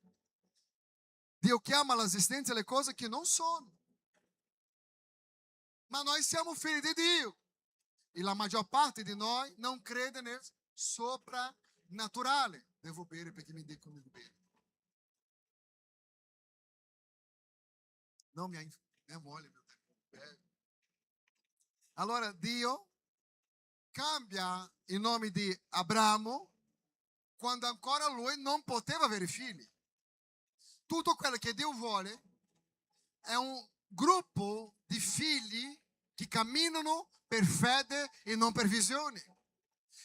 Dio chiama all'esistenza le cose che non sono. Ma noi siamo figli di Dio e la maggior parte di noi non crede nel soprannaturale. Devo bere perché mi dicono di bere. Non mi è mole, meu Deus. Allora Dio cambia il nome di Abramo quando ancora lui non poteva avere figli. Tutto quello che Dio vuole è un gruppo di figli che camminano per fede e non per visione.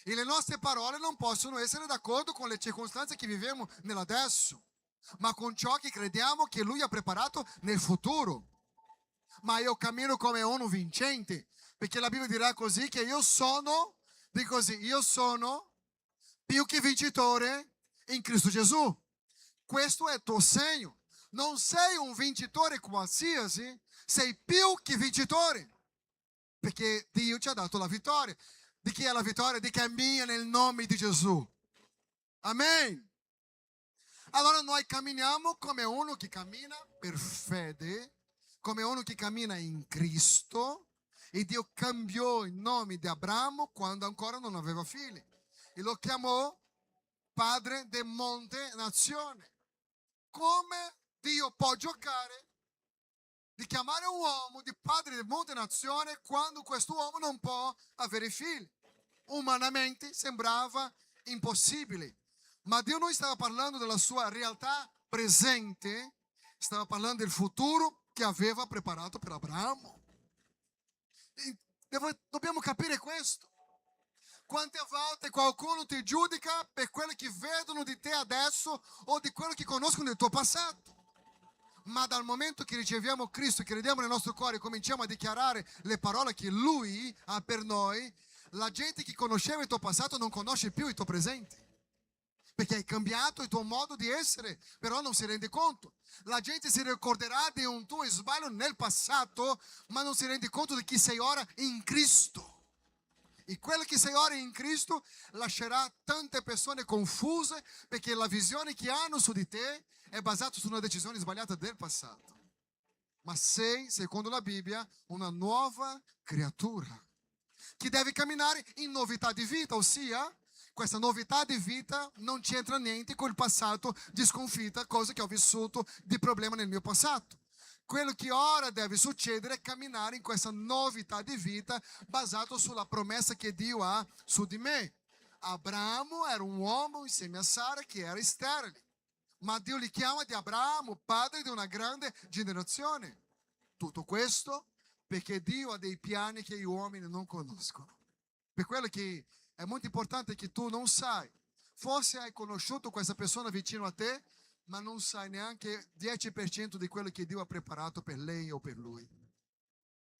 E le nostre parole non possono essere d'accordo con le circostanze che viviamo nell'adesso, ma con ciò che crediamo che Lui ha preparato nel futuro. Ma io cammino come uno vincente, perché la Bibbia dirà così che io sono più che vincitore in Cristo Gesù. Questo è il tuo segno. Non sei un vincitore qualsiasi, sei più che vincitore, perché Dio ci ha dato la vittoria. Di chi è la vittoria? Di chi cammina nel nome di Gesù. Amém? Allora noi camminiamo come uno che cammina per fede, come uno che cammina in Cristo, e Dio cambiò il nome di Abramo quando ancora non aveva figli e lo chiamò padre di molte nazioni. Come Dio può giocare di chiamare un uomo di padre di molte nazioni quando questo uomo non può avere figli? Umanamente sembrava impossibile, ma Dio non stava parlando della sua realtà presente, stava parlando del futuro che aveva preparato per Abramo. E dobbiamo capire questo. Quante volte qualcuno ti giudica per quello che vedono di te adesso o di quello che conoscono del tuo passato. Ma dal momento che riceviamo Cristo, che crediamo nel nostro cuore e cominciamo a dichiarare le parole che Lui ha per noi, la gente che conosceva il tuo passato non conosce più il tuo presente. Perché hai cambiato il tuo modo di essere, però non si rende conto. La gente si ricorderà di un tuo sbaglio nel passato, ma non si rende conto di chi sei ora in Cristo. E quello che sei ora in Cristo lascerà tante persone confuse perché la visione che hanno su di te è basata su una decisione sbagliata del passato. Ma sei, secondo la Bibbia, una nuova creatura che deve camminare in novità di vita, ossia questa novità di vita non c'entra niente con il passato di sconfitta, cosa che ho vissuto di problema nel mio passato. Quello che ora deve succedere è camminare in questa novità di vita basato sulla promessa che Dio ha su di me. Abramo era un uomo insieme a Sara che era sterile, ma Dio li chiama di Abramo, padre di una grande generazione. Tutto questo perché Dio ha dei piani che gli uomini non conoscono. Per quello che è molto importante che tu non sai. Forse hai conosciuto questa persona vicino a te, ma non sai neanche 10% di quello che Dio ha preparato per lei o per lui.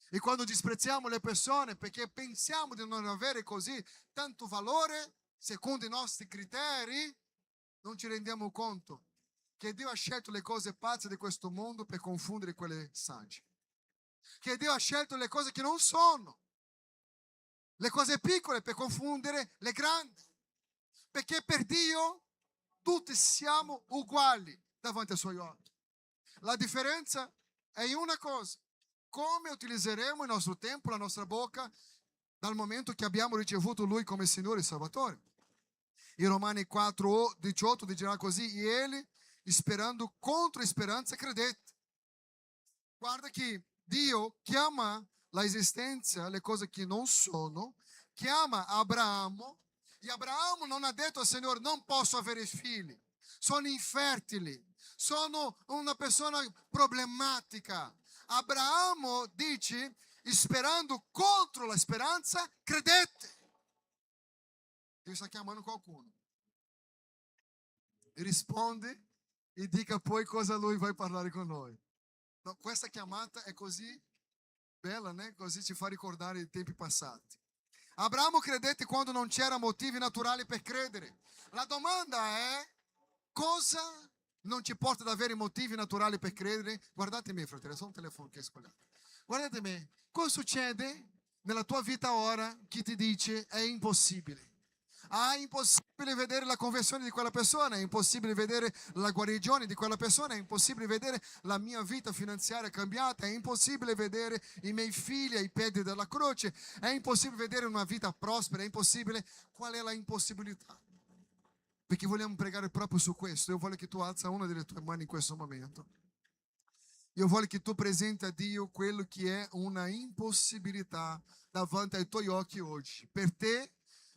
E quando disprezziamo le persone perché pensiamo di non avere così tanto valore secondo i nostri criteri, non ci rendiamo conto che Dio ha scelto le cose pazze di questo mondo per confondere quelle sagge. Che Dio ha scelto le cose che non sono, le cose piccole per confondere le grandi. Perché per Dio tutti siamo uguali davanti ai suoi occhi. La differenza è in una cosa: come utilizzeremo il nostro tempo, la nostra bocca, dal momento che abbiamo ricevuto Lui come Signore e Salvatore. In Romani 4:18 dirà così: e Ele, sperando contro speranza, credette. Guarda che Dio chiama la esistenza le cose che non sono, chiama Abramo, e Abramo non ha detto al Signore: non posso avere figli, sono infertili, sono una persona problematica. Abramo dice: sperando contro la speranza, credette. Dio sta chiamando qualcuno. E risponde e dica poi cosa Lui vai parlare con noi. No, questa chiamata è così bella, né? Così ci fa ricordare i tempi passati. Abramo credette quando non c'era motivi naturali per credere. La domanda è: cosa non ci porta ad avere motivi naturali per credere? Guardate me, fratello, sono un telefono che è sbagliato. Guardate me, cosa succede nella tua vita ora che ti dice è impossibile? È impossibile vedere la conversione di quella persona, è impossibile vedere la guarigione di quella persona, è impossibile vedere la mia vita finanziaria cambiata, è impossibile vedere i miei figli ai piedi della croce, è impossibile vedere una vita prospera, è impossibile. Qual è la impossibilità? Perché vogliamo pregare proprio su questo. Io voglio che tu alza una delle tue mani in questo momento. Io voglio che tu presenti a Dio quello che è una impossibilità davanti ai tuoi occhi oggi. Per te,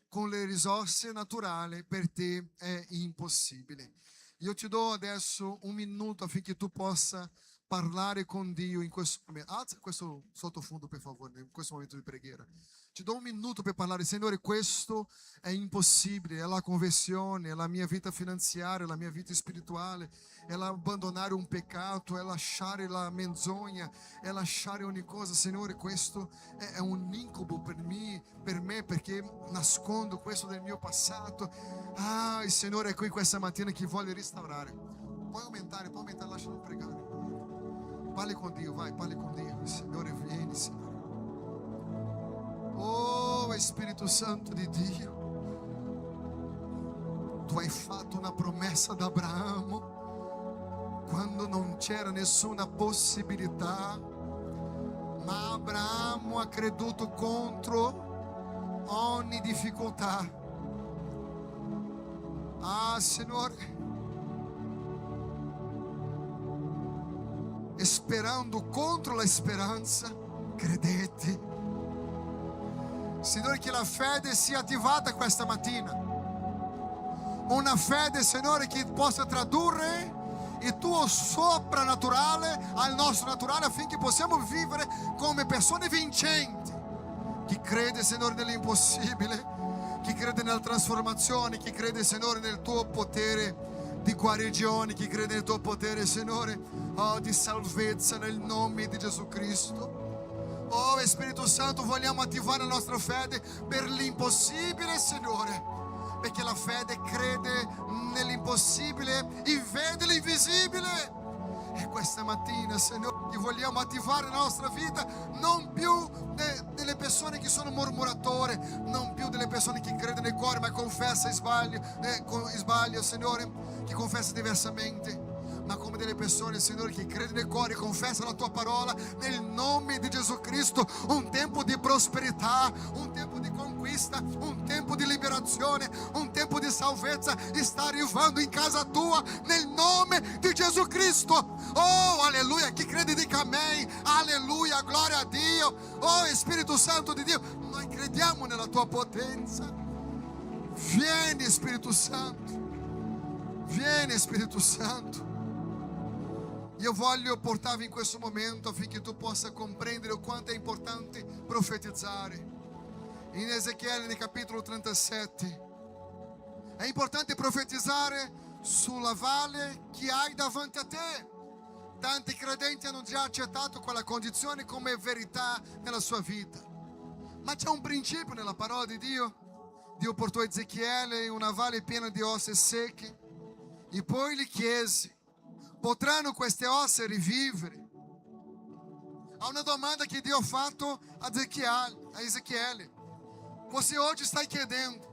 con le risorse naturali, per te è impossibile. Io ti do adesso un minuto affinché tu possa parlare con Dio in questo momento. Alza questo sottofondo, per favore, in questo momento di preghiera. Ti do un minuto per parlare. Signore, questo è impossibile, è la conversione, è la mia vita finanziaria, la mia vita spirituale, è l'abbandonare un peccato, è lasciare la menzogna, è lasciare ogni cosa. Signore, questo è un incubo per me perché nascondo questo del mio passato. Il Signore è qui questa mattina che vuole restaurare. Puoi aumentare, lascialo pregare. Parli con Dio, vai, parli con Dio. Signore, vieni, Signore. Oh, Spirito Santo di Dio, tu tu hai fatto una promessa ad Abramo quando non c'era nessuna possibilità, ma Abramo ha creduto contro ogni difficoltà. Ah, Signore, e sperando contro la speranza, credete. Signore, che la fede sia attivata questa mattina. Una fede, Signore, che possa tradurre il tuo soprannaturale al nostro naturale, affinché possiamo vivere come persone vincenti. Chi crede, Signore, nell'impossibile, chi crede nella trasformazione, chi crede, Signore, nel tuo potere di guarigione, chi crede nel tuo potere, Signore, di salvezza nel nome di Gesù Cristo. Oh Spirito Santo, vogliamo attivare la nostra fede per l'impossibile, Signore, perché la fede crede nell'impossibile e vede l'invisibile. E questa mattina, Signore, vogliamo attivare la nostra vita non più delle persone che sono mormoratori, non più delle persone che credono nel cuore ma confessa sbaglia, Signore, che confessa diversamente, ma come delle persone, Signore, che credono nel cuore e confessano la tua parola nel nome di Gesù Cristo. Un tempo di prosperità, un tempo di conquista, un tempo di liberazione, un tempo di salvezza sta arrivando in casa tua nel nome di Gesù Cristo. Oh, alleluia, chi crede dica amen, alleluia, gloria a Dio. Oh Spirito Santo di Dio, noi crediamo nella tua potenza. Vieni Spirito Santo, vieni Spirito Santo. Io voglio portarvi in questo momento affinché tu possa comprendere o quanto è importante profetizzare. In Ezechiele, nel capitolo 37, è importante profetizzare sulla valle che hai davanti a te. Tanti credenti hanno già accettato quella condizione come verità nella sua vita. Ma c'è un principio nella parola di Dio. Dio portò Ezechiele in una valle piena di ossa secche e poi gli chiese: potranno queste ossa rivivere? Há una domanda che Dio ha fatto a Ezechiele. Você oggi stai chiedendo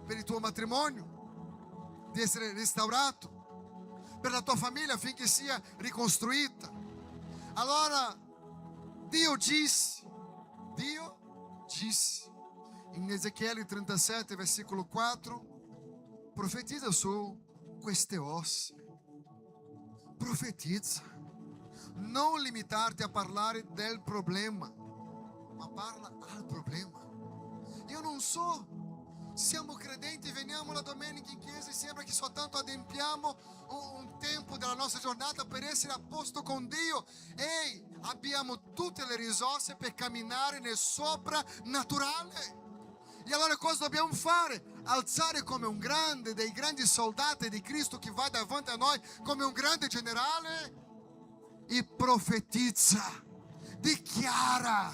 per il tuo matrimonio di essere restaurato, per la tua famiglia affinché sia ricostruita. Allora Dio disse in Ezechiele 37 versículo 4: profetizza su queste ossa. Profetizza. Non limitarti a parlare del problema, ma parla al problema. Io non so, siamo credenti, veniamo la domenica in chiesa e sembra che soltanto adempiamo un tempo della nostra giornata per essere a posto con Dio. Ehi, abbiamo tutte le risorse per camminare nel soprannaturale. E allora cosa dobbiamo fare? Alzare come un grande dei grandi soldati di Cristo che va davanti a noi come un grande generale e profetizza, dichiara.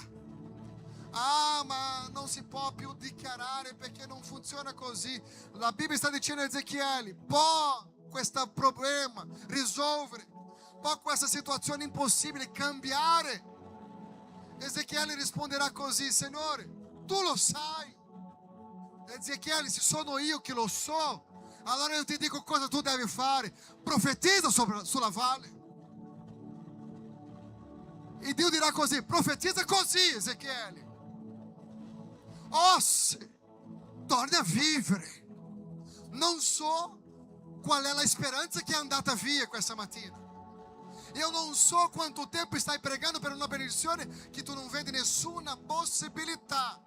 Ah, ma non si può più dichiarare perché non funziona così. La Bibbia sta dicendo a Ezechiele: può questo problema risolvere, può questa situazione impossibile cambiare. Ezechiele risponderà così: Signore, tu lo sai. Ezechiele, se sono io che lo so, allora io ti dico cosa tu devi fare: profetizza sulla valle. E Dio dirà così: profetizza così, Ezechiele, ossa, torna a vivere. Non so qual è la speranza che è andata via questa mattina. Io non so quanto tempo stai pregando per una benedizione che tu non vedi nessuna possibilità.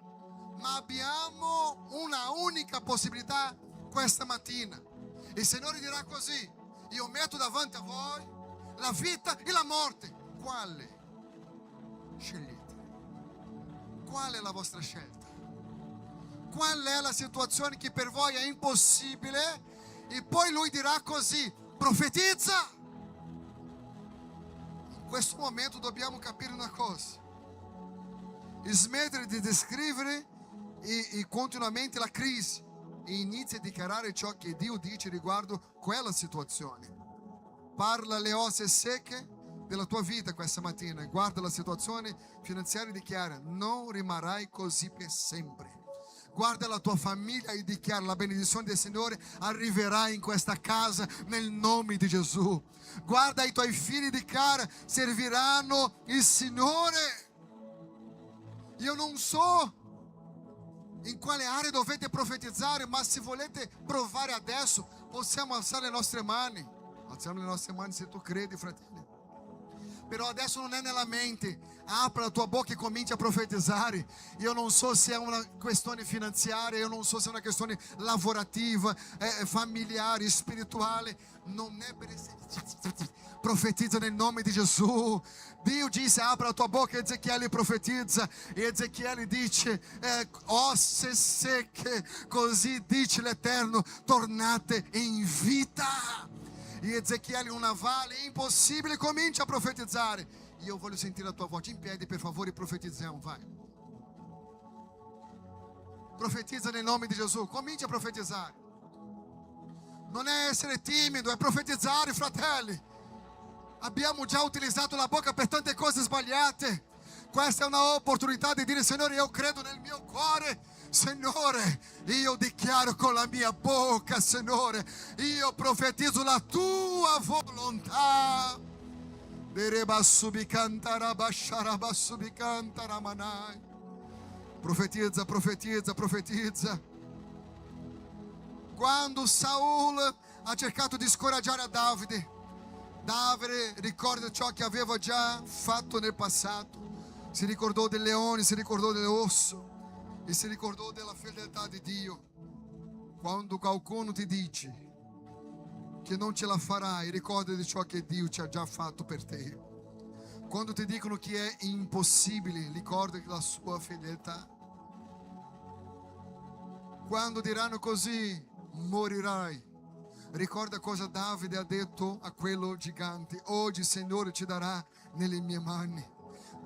Ma abbiamo una unica possibilità questa mattina. Il Signore dirà così: io metto davanti a voi la vita e la morte. Quale scegliete? Qual è la vostra scelta? Qual è la situazione che per voi è impossibile? E poi Lui dirà così: profetizza. In questo momento dobbiamo capire una cosa: smettere di descrivere e continuamente la crisi e inizia a dichiarare ciò che Dio dice riguardo quella situazione. Parla alle ossa secche della tua vita questa mattina e guarda la situazione finanziaria e dichiara: non rimarrai così per sempre. Guarda la tua famiglia e dichiara: la benedizione del Signore arriverà in questa casa nel nome di Gesù. Guarda i tuoi figli e dichiara: serviranno il Signore. Io non so in quale area dovete profetizzare, ma se volete provare adesso, possiamo alzare le nostre mani. Alziamo le nostre mani se tu credi, fratelli. Però adesso non è nella mente. Apra la tua bocca e cominci a profetizzare. Io non so se è una questione finanziaria, io non so se è una questione lavorativa, familiare, spirituale. Non è per essere... Profetizza nel nome di Gesù. Dio disse: apra la tua bocca. Ezechiele profetizza e Ezechiele dice: ossa secche, così dice l'Eterno, tornate in vita. E Ezechiele, una valle impossibile, comincia a profetizzare. Io voglio sentire la tua voce. In piedi, per favore, profetizziamo, vai. Profetizza nel nome di Gesù. Comincia a profetizzare. Non è essere timido, è profetizzare, fratelli. Abbiamo già utilizzato la bocca per tante cose sbagliate. Questa è una opportunità di dire: Signore, io credo nel mio cuore. Signore, io dichiaro con la mia bocca, Signore, io profetizzo la tua volontà. Profetizza, profetizza, profetizza. Quando Saul ha cercato di scoraggiare a Davide, Davide ricorda ciò che aveva già fatto nel passato. Si ricordò del leone, si ricordò dell'orso e si ricordò della fedeltà di Dio. Quando qualcuno ti dice che non ce la farai, ricorda di ciò che Dio ci ha già fatto per te. Quando ti dicono che è impossibile, ricorda la sua fedeltà. Quando diranno così, morirai, ricorda cosa Davide ha detto a quello gigante: oggi il Signore ci darà nelle mie mani.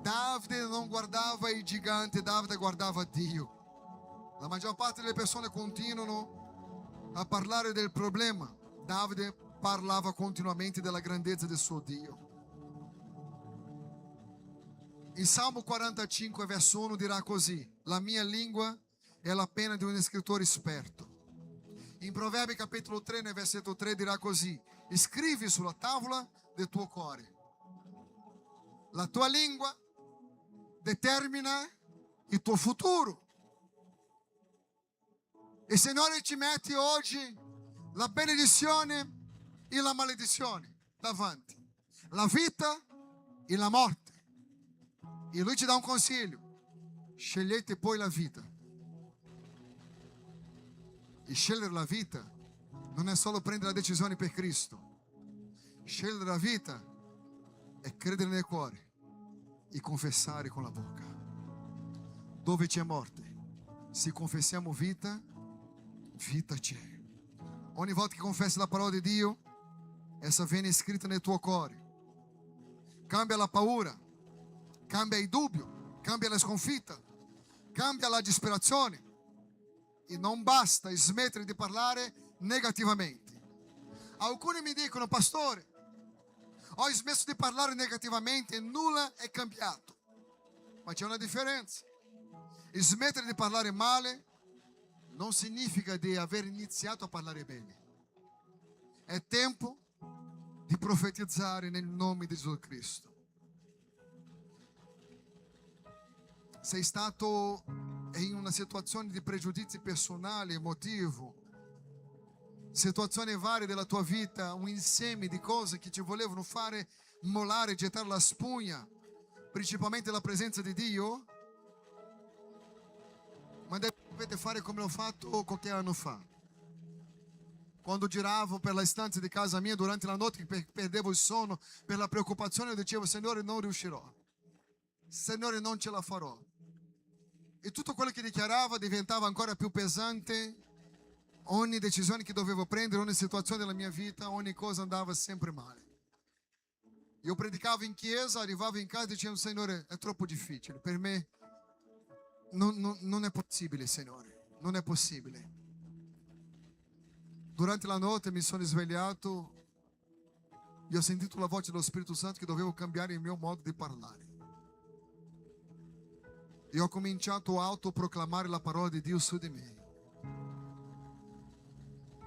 Davide non guardava i giganti, Davide guardava Dio. La maggior parte delle persone continuano a parlare del problema. Davide parlava continuamente della grandezza del suo Dio. In Salmo 45, verso 1 dirà così: la mia lingua è la penna di un scrittore esperto. In Proverbi capitolo 3, nel versetto 3 dirà così: scrivi sulla tavola del tuo cuore. La tua lingua determina il tuo futuro. Il Signore ci mette oggi la benedizione e la maledizione davanti, la vita e la morte. E Lui ci dà un consiglio: scegliete poi la vita. E scegliere la vita non è solo prendere la decisione per Cristo. Scegliere la vita è credere nel cuore e confessare con la bocca. Dove c'è morte, se confessiamo vita, vita c'è. Ogni volta che confessi la parola di Dio, essa viene scritta nel tuo cuore. Cambia la paura, cambia il dubbio, cambia la sconfitta, cambia la disperazione. E non basta smettere di parlare negativamente. Alcuni mi dicono: pastore, ho smesso di parlare negativamente e nulla è cambiato. Ma c'è una differenza. Smettere di parlare male non significa di aver iniziato a parlare bene. È tempo di profetizzare nel nome di Gesù Cristo. Sei stato in una situazione di pregiudizi personali, emotivo, situazioni varie della tua vita, un insieme di cose che ti volevano fare mollare, gettare la spugna, principalmente la presenza di Dio, ma dovete fare come l'ho fatto qualche anno fa. Quando giravo per le stanze di casa mia durante la notte, perdevo il sonno per la preoccupazione, io dicevo: Signore, non riuscirò, Signore, non ce la farò. E tutto quello che dichiarava diventava ancora più pesante. Ogni decisione che dovevo prendere, ogni situazione della mia vita, ogni cosa andava sempre male. Io predicavo in chiesa, arrivavo in casa e dicevo: Signore, è troppo difficile, per me non è possibile, Signore, non è possibile. Durante la notte mi sono svegliato e ho sentito la voce dello Spirito Santo che dovevo cambiare il mio modo di parlare. e ho cominciato a autoproclamare la parola di Dio su di me.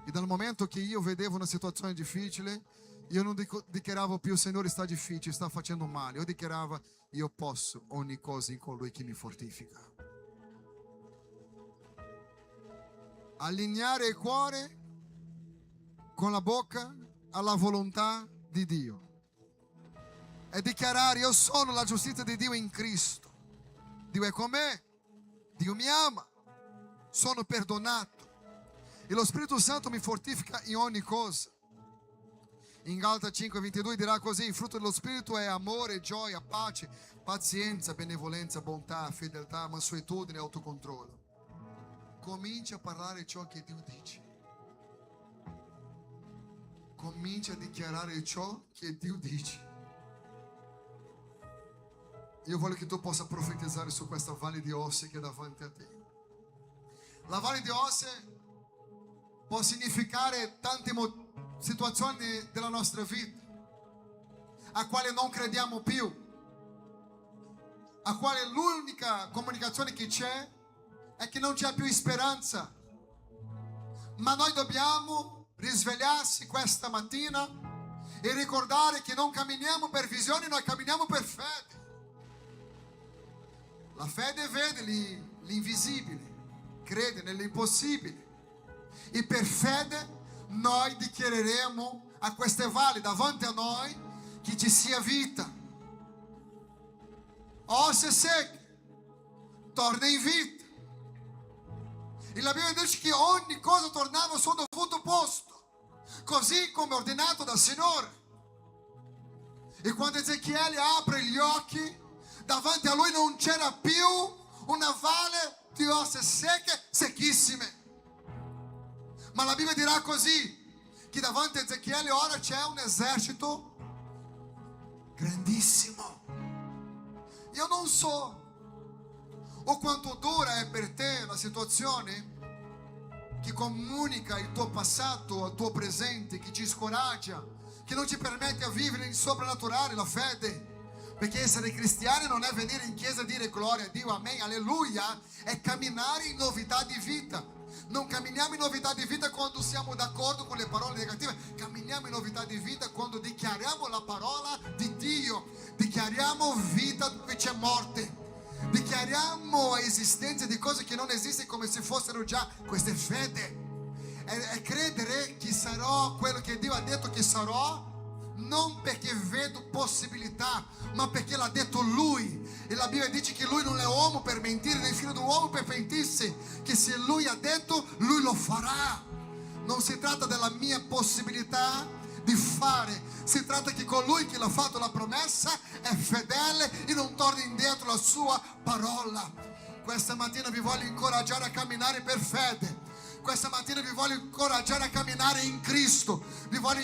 E dal momento che io vedevo una situazione difficile, io non dichiaravo più: Signore, sta difficile, sta facendo male. Io dichiaravo: io posso ogni cosa in colui che mi fortifica. Allineare il cuore con la bocca alla volontà di Dio e dichiarare: io sono la giustizia di Dio in Cristo. Dio è con me, Dio mi ama, sono perdonato e lo Spirito Santo mi fortifica in ogni cosa. In Galata 5:22 dirà così: il frutto dello Spirito è amore, gioia, pace, pazienza, benevolenza, bontà, fedeltà, mansuetudine e autocontrollo. Comincia a parlare ciò che Dio dice. Comincia a dichiarare ciò che Dio dice. Io voglio che tu possa profetizzare su questa valle di Osse che è davanti a te. La valle di Osse può significare tante situazioni della nostra vita a quale non crediamo più, a quale l'unica comunicazione che c'è è che non c'è più speranza. Ma noi dobbiamo risvegliarsi questa mattina e ricordare che non camminiamo per visioni, noi camminiamo per fede. La fede vede l'invisibile, crede nell'impossibile. E per fede noi dichiareremo a queste valli davanti a noi che ci sia vita. Ossa secche, torna in vita. E la Bibbia dice che ogni cosa tornava al suo dovuto posto, così come ordinato dal Signore. E quando Ezechiele apre gli occhi, davanti a lui non c'era più una valle di ossa secche, secchissime. Ma la Bibbia dirà così, che davanti a Ezechiele ora c'è un esercito grandissimo. Io non so o quanto dura è per te la situazione che comunica il tuo passato al tuo presente, che ci scoraggia, che non ci permette a vivere il soprannaturale, la fede. Perché essere cristiani non è venire in chiesa e dire gloria a Dio, amen, alleluia, è camminare in novità di vita. Non camminiamo in novità di vita quando siamo d'accordo con le parole negative, camminiamo in novità di vita quando dichiariamo la parola di Dio, dichiariamo vita dove c'è morte, dichiariamo esistenza di cose che non esistono come se fossero già. Questa è fede, è credere che sarò quello che Dio ha detto che sarò, non perché vedo possibilità, ma perché l'ha detto Lui. E la Bibbia dice che Lui non è uomo per mentire, né figlio dell'uomo per pentirsi, che se Lui ha detto, Lui lo farà. Non si tratta della mia possibilità di fare, si tratta che colui che l'ha fatto la promessa è fedele e non torna indietro la sua parola. Questa mattina vi voglio incoraggiare a camminare per fede. Questa mattina vi voglio incoraggiare a camminare in Cristo. Vi voglio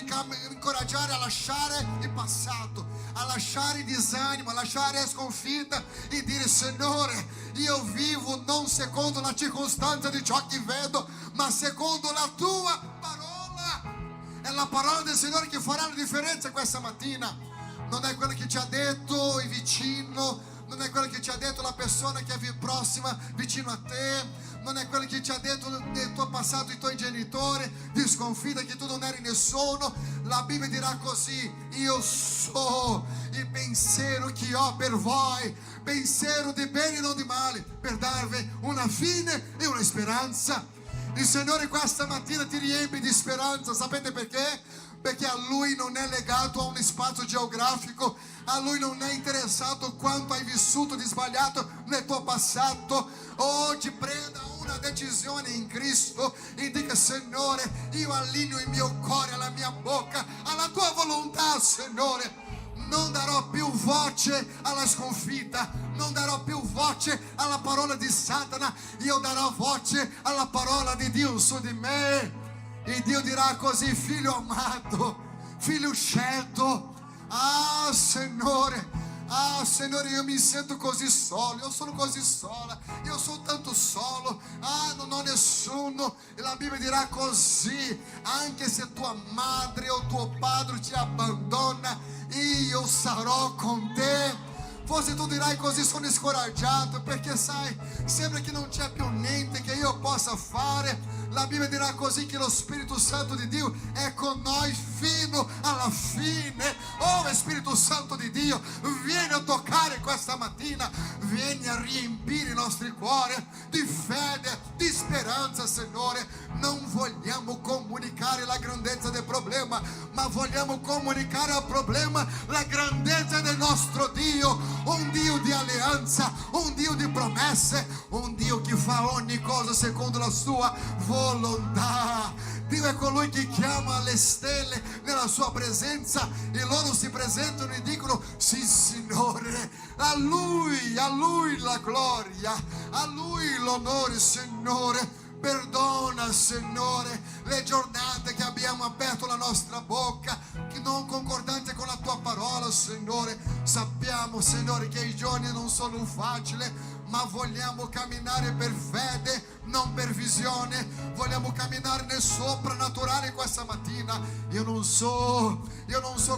incoraggiare a lasciare il passato, a lasciare il disagimo, a lasciare la sconfitta e dire: Signore, io vivo non secondo la circostanza di ciò che vedo, ma secondo la tua parola. È la parola del Signore che farà la differenza questa mattina. Non è quello che ci ha detto il vicino, non è quello che ci ha detto la persona che è prossima vicino a te, non è quello che ci ha detto nel tuo passato i tuoi genitori di sconfitta, che tu non eri nessuno. La Bibbia dirà così: io so il pensiero che ho per voi, pensiero di bene e non di male, per darvi una fine e una speranza. Il Signore questa mattina ti riempie di speranza. Sapete perché? Perché a Lui non è legato a un spazio geografico, a Lui non è interessato quanto hai vissuto di sbagliato nel tuo passato. Oggi prenda una decisione in Cristo e dica: Signore, io allineo il mio cuore alla mia bocca, alla tua volontà, Signore. Non darò più voce alla sconfitta, non darò più voce alla parola di Satana, io darò voce alla parola di Dio su di me. E Dio dirà così: figlio amato, figlio scelto. Signore, io mi sento così solo, io sono così sola, io sono tanto solo, non ho nessuno. E la Bibbia dirà così: anche se tua madre o tuo padre ti abbandona, io sarò con te. Forse tu dirai: così sono scoraggiato, perché sai, sembra che non c'è più niente che io possa fare. La Bibbia dirà così, che lo Spirito Santo di Dio è con noi fino alla fine. Oh Spirito Santo di Dio, vieni a toccare questa mattina, vieni a riempire i nostri cuori di fede, di speranza, Signore. Non vogliamo comunicare la grandezza del problema, ma vogliamo comunicare al problema la grandezza del nostro Dio, un Dio di alleanza, un Dio di promesse, un Dio che fa ogni cosa secondo la sua volontà. Dio è colui che chiama le stelle nella sua presenza e loro si presentano e dicono: sì Signore. A Lui la gloria, a Lui l'onore, Signore. Perdona, Signore, le giornate che abbiamo aperto la nostra bocca, che non concordante con la Tua parola, Signore. Sappiamo, Signore, che i giorni non sono facili, ma vogliamo camminare per fede, non per visione. Vogliamo camminare nel soprannaturale questa mattina. Io non so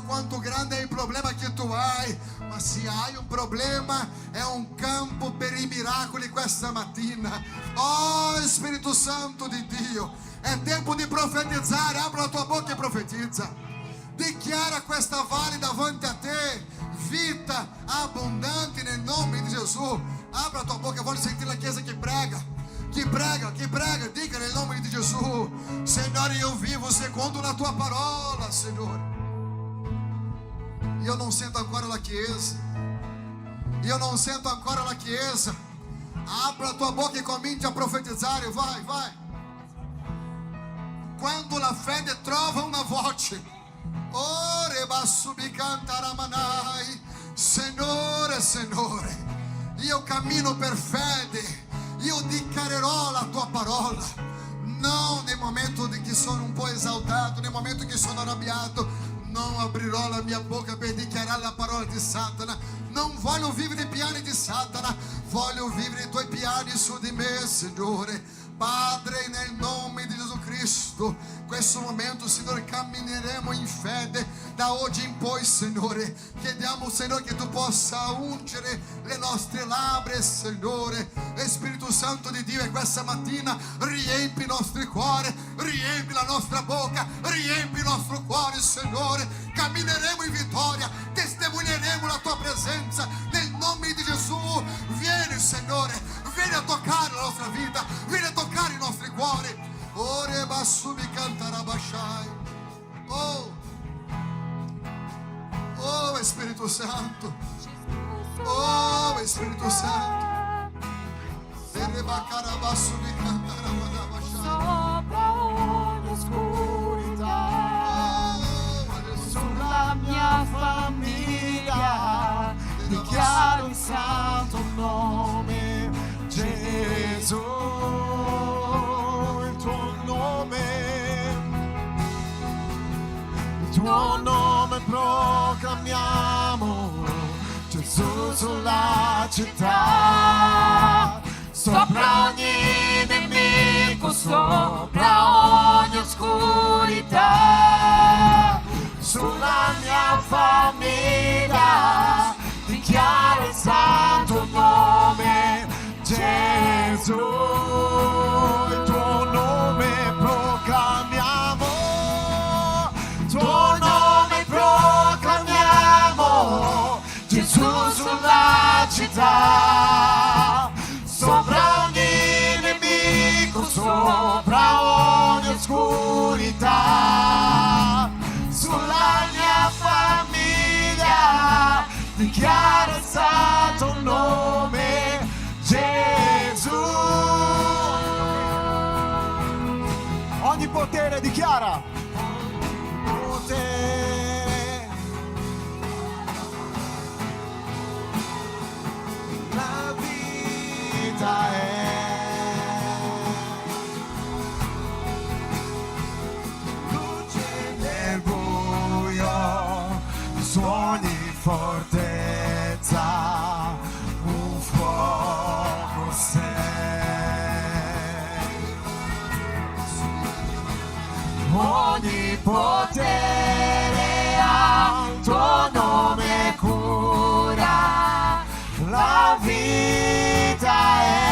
quanto grande è il problema che tu hai, ma se hai un problema è un campo per i miracoli questa mattina. Oh Spirito Santo di Dio, è tempo di profetizzare. Apri la tua bocca e profetizza. Dichiara questa valle davanti a te vita abbondante nel nome di Gesù. Apri la tua bocca, voglio sentire la chiesa che prega. Chi prega, dica nel nome di Gesù: Signore, io vivo secondo la tua parola, Signore. Io non sento ancora la chiesa. Io non sento ancora la chiesa. Apri la tua bocca e cominci a profetizzare. Vai. Quando la fede trova una voce, oh Rebassubi Cantaramanai, Signore, io cammino per fede. Io dichiarerò la tua parola, non nel momento in cui sono un po' esaltato, nel momento in cui sono arrabbiato. Non aprirò la mia bocca per dichiarare la parola di Satana. Non voglio vivere i piani di Satana, voglio vivere i tuoi piani su di me, Signore. Padre, nel nome di Gesù Cristo, questo momento, Signore, cammineremo in fede da oggi in poi, Signore. Chiediamo, Signore, che tu possa ungere le nostre labbra, Signore. E Spirito Santo di Dio, e questa mattina riempi i nostri cuori, riempi la nostra bocca, riempi il nostro cuore, Signore. Cammineremo in vittoria, testimonieremo la tua presenza nel nome di Gesù. Vieni, Signore, vieni a toccare la nostra vita, vieni a toccare i nostri cuori. Ore bassubi cantarabashai. Oh Spirito Santo, oh Spirito Santo. Serebacarabassumi cantarabashai. Sopra ogni oscurità, sulla mia famiglia dichiaro il santo nome Gesù. Il tuo nome proclamiamo, Gesù sulla città, sopra ogni nemico, sopra ogni oscurità, sulla mia famiglia dichiaro il santo nome Gesù. Il tuo nome proclamiamo, il tuo nome proclamiamo, Gesù sulla città, sopra ogni nemico, sopra ogni oscurità, sulla mia famiglia dichiaro il santo nome Gesù. Ogni potere dichiara, potere, la vita è luce nel buio, su ogni fortezza un fuoco sei. Ogni potere ha il tuo nome cura, la vita è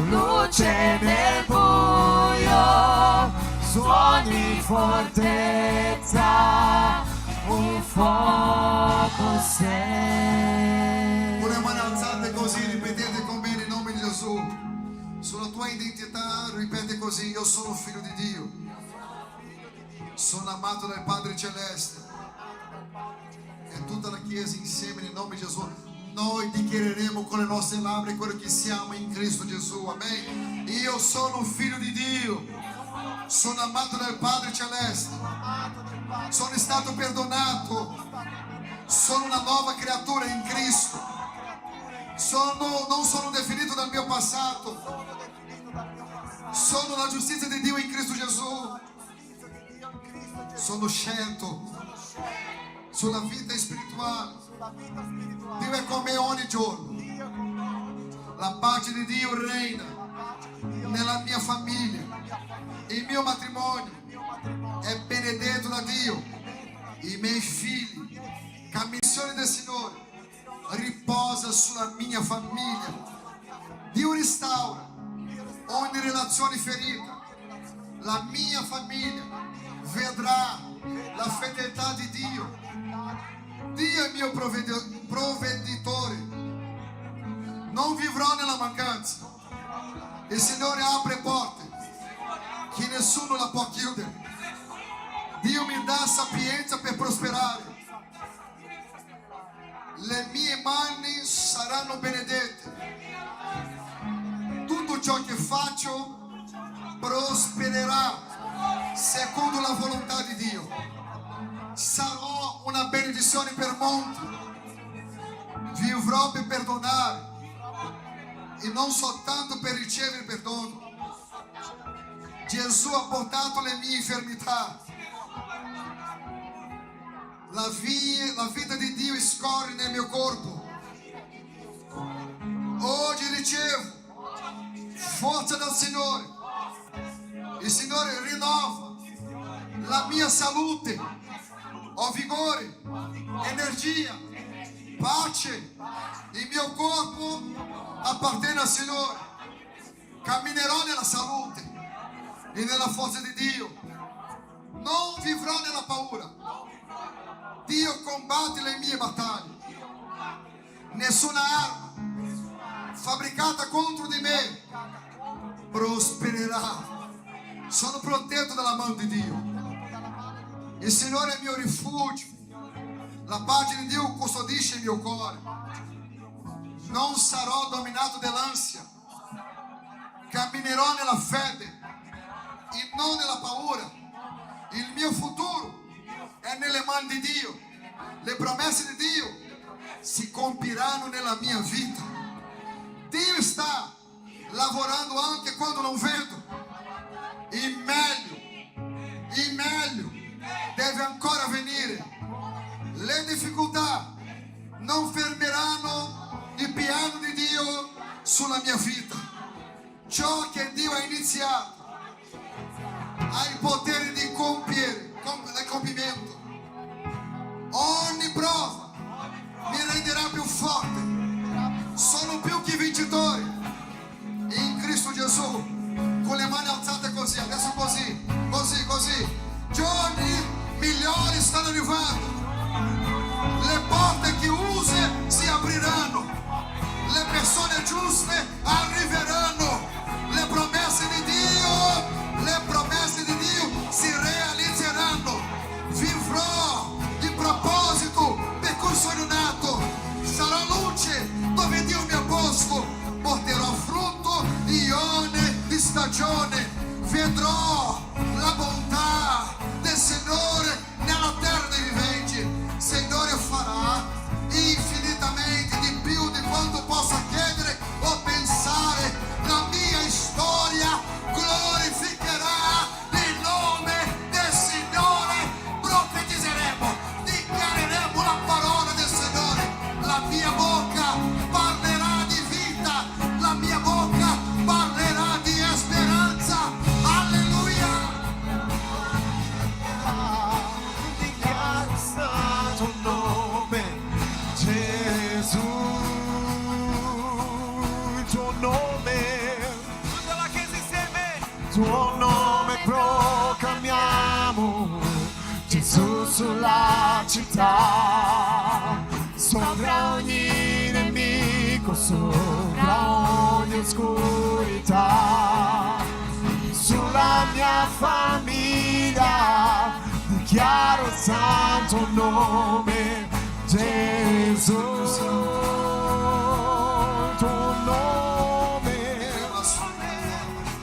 luce nel buio, suoni fortezza, un fuoco sei. Con le mani alzate così, ripetete con me il nome di Gesù. Sulla tua identità ripete così: io sono figlio di Dio, sono amato dal Padre Celeste. E tutta la Chiesa insieme nel nome di Gesù noi dichiareremo con le nostre labbra quello che siamo in Cristo Gesù. Amen. Io sono un figlio di Dio, sono amato dal Padre Celeste, sono stato perdonato, sono una nuova creatura in Cristo, non sono definito dal mio passato, sono la giustizia di Dio in Cristo Gesù, sono scelto sulla vita spirituale. Dio è con me ogni giorno. La pace di Dio reina nella mia famiglia, il mio matrimonio è benedetto da Dio, i miei figli, commissione del Signore riposa sulla mia famiglia. Dio restaura ogni relazione ferita. La mia famiglia vedrà la fedeltà di Dio. Dio è mio provveditore, non vivrò nella mancanza. Il Signore apre porte che nessuno la può chiudere. Dio mi dà sapienza per prosperare. Le mie mani saranno benedette. Tutto ciò che faccio prospererà secondo la volontà di Dio. Sarò una benedizione per molti. Vivrò per perdonare e non soltanto per ricevere perdono. Gesù ha portato le mie infermità. La vita di Dio scorre nel mio corpo. Oggi ricevo forza dal Signore. Il Signore rinnova la mia salute. Ho vigore, energia, pace. Il mio corpo appartiene al Signore. Camminerò nella salute e nella forza di Dio. Non vivrò nella paura. Dio combatte le mie battaglie. Nessuna arma fabbricata contro di me prospererà. Sono protetto dalla mano di Dio. Il Signore è il mio rifugio. La pace di Dio custodisce il mio cuore. Non sarò dominato dall'ansia. Camminerò nella fede e non nella paura. Il mio futuro è nelle mani di Dio. Le promesse di Dio si compiranno nella mia vita. Dio sta lavorando anche quando non vedo. Il meglio deve ancora venire. Le difficoltà non fermeranno il piano di Dio sulla mia vita. Ciò che Dio ha iniziato ha il potere di compimento. Ogni prova mi renderà più forte. Sono più che vincitore in Cristo Gesù. Con le mani alzate così, adesso così. Giorni migliori stanno arrivando. Le porte chiuse si apriranno. Le persone giuste arriveranno. Le promesse di Dio si realizzeranno. Vivrò il proposito per cui sono nato. Sarò luce dove Dio mi ha posto. Porterò frutto di ogni stagione. Vedrò la bontà del Signore nella terra dei viventi. Il Signore farà infinitamente di più di quanto possa chiedere o pensare. La mia storia glorificherà il nome del Signore. Profetizzeremo, dichiareremo la parola del Signore. La mia bocca parlerà di vita, la mia bocca parlerà di speranza. Alleluia! tuo nome proclamiamo, Gesù sulla città, sopra ogni nemico, sopra ogni oscurità, sulla mia famiglia dichiaro il santo nome Gesù.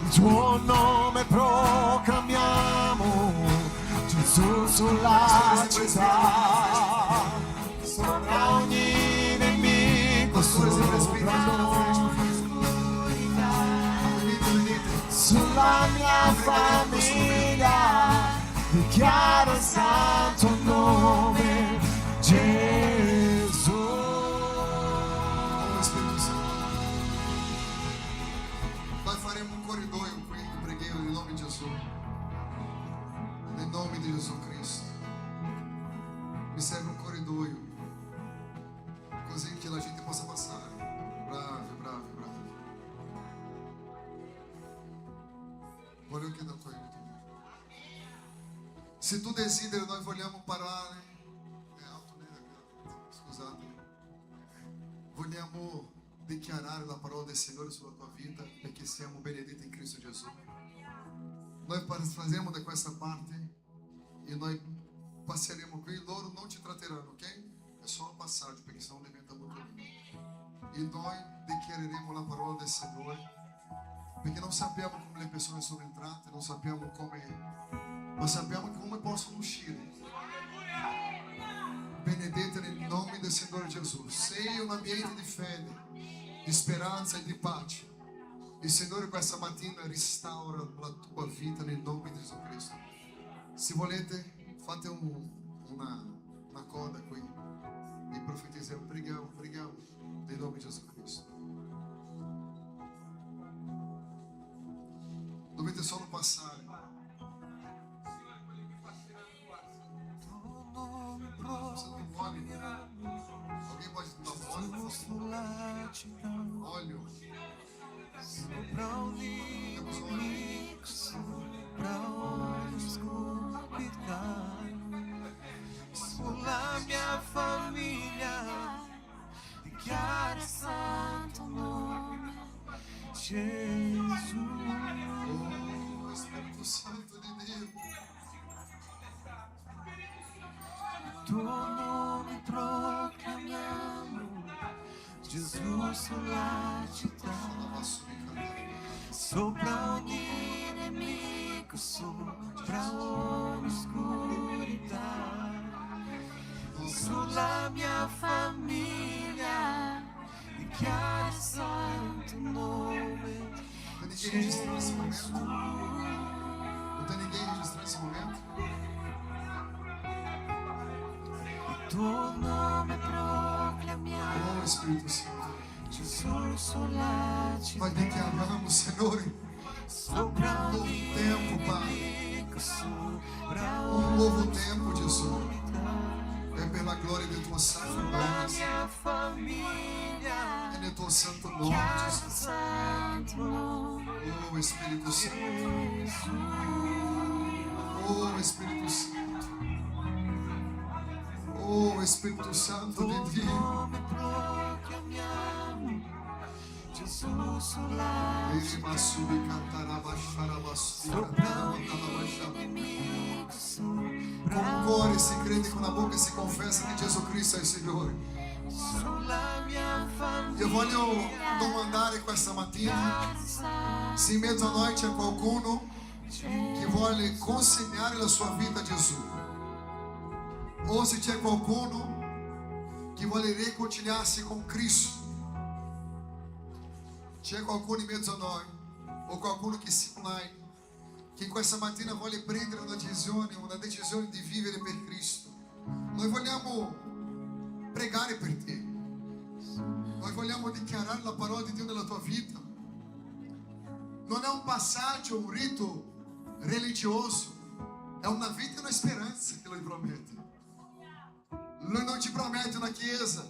Il tuo nome proclamiamo, Gesù sulla città, sopra ogni nemico, sopra sulla mia famiglia dichiaro il santo nome Gesù. Oh, Spirito Santo. Nós faremos um corredor qui, preghiamo nel nome di Gesù. Nel nome di Gesù Cristo. Mi serve un corridoio, così che la gente possa passare. Bravi, bravi, bravi. Voglio chiedere tuo aiuto. Se tu desideri, noi vogliamo parlare. È alto, né? Scusate. Vogliamo dichiarare la parola del Signore sulla tua vita, perché siamo benedetti in Cristo Gesù. Noi faremo da questa parte e noi passeremo qui. Loro non ci tratteranno, ok? È solo un passaggio, perché senão diventa molto lungo. E noi dichiareremo la parola del Signore, perché non sappiamo come le persone sono entrate, non sappiamo come, ma sappiamo come possono uscire. Benedetta nel nome del Signore Gesù. Sei un ambiente di fede, di speranza e di pace. Il Signore questa mattina restaura la tua vita nel nome di Gesù Cristo. Se volete, fate una coda qui e profetizziamo, preghiamo nel nome di Gesù Cristo. Dovete solo passare. Alguém pode tomar óleo? Sopra ogni nemico, sopra ogni oscurità, sulla mia famiglia dichiara il santo nome Gesù. Oh, Espírito Santo de Deus. Tuo nome proclamiamo, Gesù sulla città, sopra ogni nemico, sopra ogni oscurità, sulla mia famiglia dichiara il santo nome Não tem ninguém registrando esse momento? Gesù. Não tem ninguém registrando esse momento? Tuo nome proclamiamo, Oh, Espírito Santo. Gesù sulla città, Nós declaramos, Senhor, sopra um novo ogni tempo, Pai. nemico, sopra Um novo tempo, Jesus. É pela glória de tua santo la nome. mia famiglia É no teu santo nome, chiama il Jesus. santo nome Oh, Espírito Santo. Gesù. Oh, Espírito Santo. Oh, Espírito Santo Tuo de Deus. nome proclamiamo, Gesù sulla Ele massubi cantarabacharabassi cantarabacharabachar. nemico, Com sopra o cuore se crede, com a boca se confessa que Jesus Cristo é o Senhor. sulla mia Eu voglio famiglia domandare questa mattina chiama il santo se in mezzo a noi c'è qualcuno che vuole consegnare la sua vita a Gesù, o se c'è qualcuno che vuole riconciliarsi con Cristo. C'è qualcuno in mezzo a noi, o qualcuno che sia online, che questa mattina vuole prendere una decisione di vivere per Cristo. Noi vogliamo pregare per te. Noi vogliamo dichiarare la parola di Dio nella tua vita. Non è un passaggio, un rito religioso, è una vita e una speranza che Lui promette. Lui non ci promette una chiesa,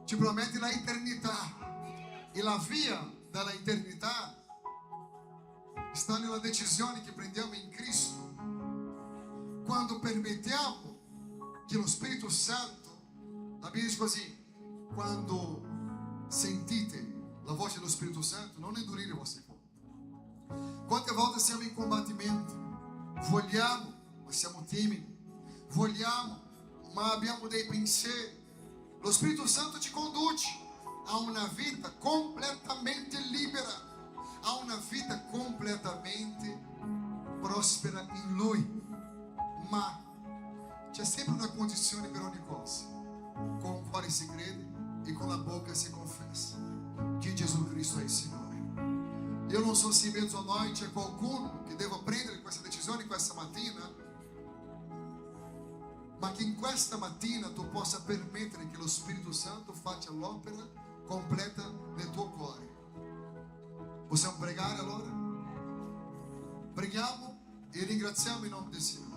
ci promette la eternità. E la via dalla eternità sta nella decisione che prendiamo in Cristo. Quando permettiamo che lo Spirito Santo, la Bibbia dice così, quando sentite la voce dello Spirito Santo, non indurire i vostri cuori. Quante volte siamo in combattimento, vogliamo, ma siamo timidi, vogliamo, ma abbiamo dei pensieri. Lo Spirito Santo ci conduce a una vita completamente libera, a una vita completamente prospera in Lui. Ma c'è sempre una condizione per ogni cosa: con il cuore si crede e con la bocca si confessa che Gesù Cristo è il Signore. Io non so se in mezzo a noi c'è qualcuno che deve prendere questa decisione questa mattina, ma che in questa mattina tu possa permettere che lo Spirito Santo faccia l'opera completa nel tuo cuore. Possiamo pregare allora? Preghiamo e ringraziamo in nome del Signore.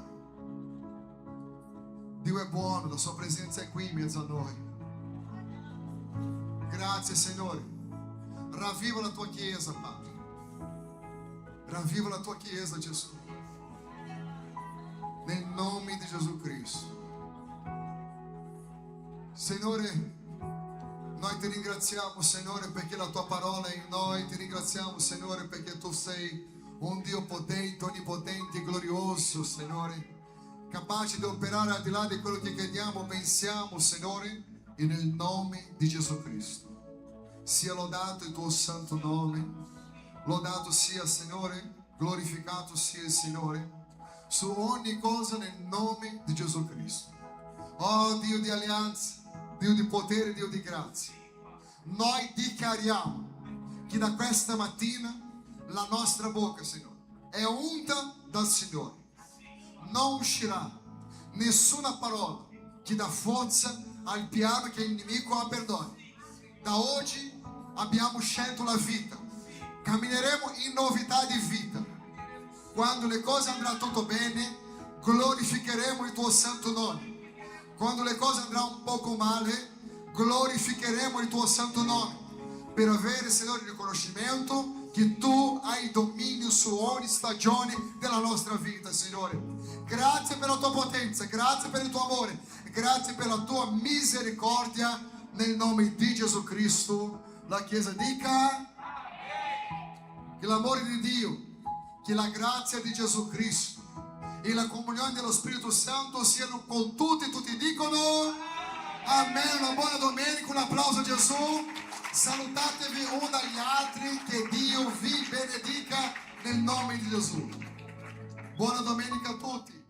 Dio è buono, la sua presenza è qui in mezzo a noi. Grazie Signore. Ravviva la tua Chiesa, Padre. Ravviva la tua Chiesa, Gesù. Nel nome di Gesù Cristo. Signore, noi ti ringraziamo, Signore, perché la tua parola è in noi. Ti ringraziamo, Signore, perché tu sei un Dio potente, onnipotente, glorioso, Signore, capace di operare al di là di quello che chiediamo, pensiamo, Signore, e nel nome di Gesù Cristo. Sia lodato il tuo santo nome, lodato sia, Signore, glorificato sia il Signore, su ogni cosa nel nome di Gesù Cristo. Oh Dio di alleanza, Dio di potere, Dio di grazia, noi dichiariamo che da questa mattina la nostra bocca, Signore, è unta dal Signore. Non uscirà nessuna parola che dà forza al piano che il nemico ha per noi. Da oggi abbiamo scelto la vita, cammineremo in novità di vita. Quando le cose andranno tutto bene, glorificheremo il tuo santo nome. Quando le cose andranno un poco male, glorificheremo il tuo santo nome, per avere, Signore, il riconoscimento che tu hai dominio su ogni stagione della nostra vita, Signore. Grazie per la tua potenza, grazie per il tuo amore, grazie per la tua misericordia, nel nome di Gesù Cristo. La Chiesa dica che l'amore di Dio, che la grazia di Gesù Cristo e la comunione dello Spirito Santo siano con tutti. Tutti dicono amen. Una buona domenica, un applauso a Gesù. Salutatevi uno agli altri, che Dio vi benedica nel nome di Gesù. Buona domenica a tutti.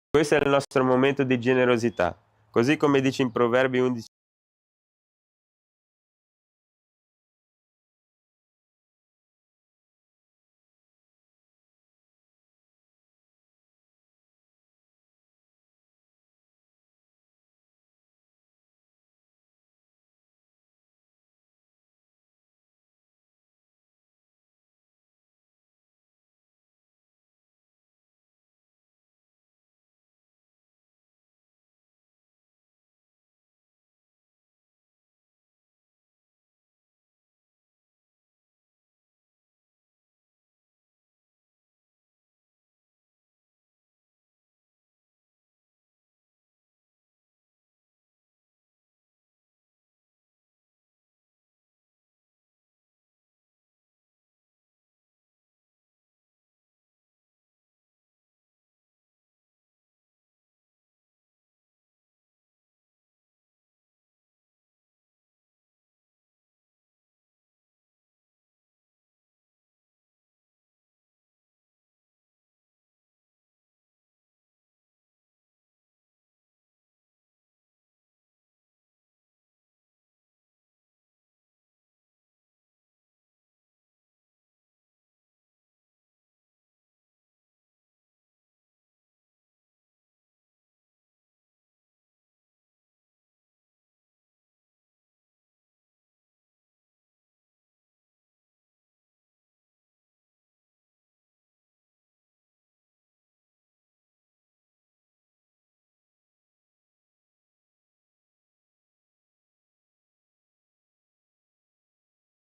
Questo è il nostro momento di generosità. Così come dice in Proverbi 11.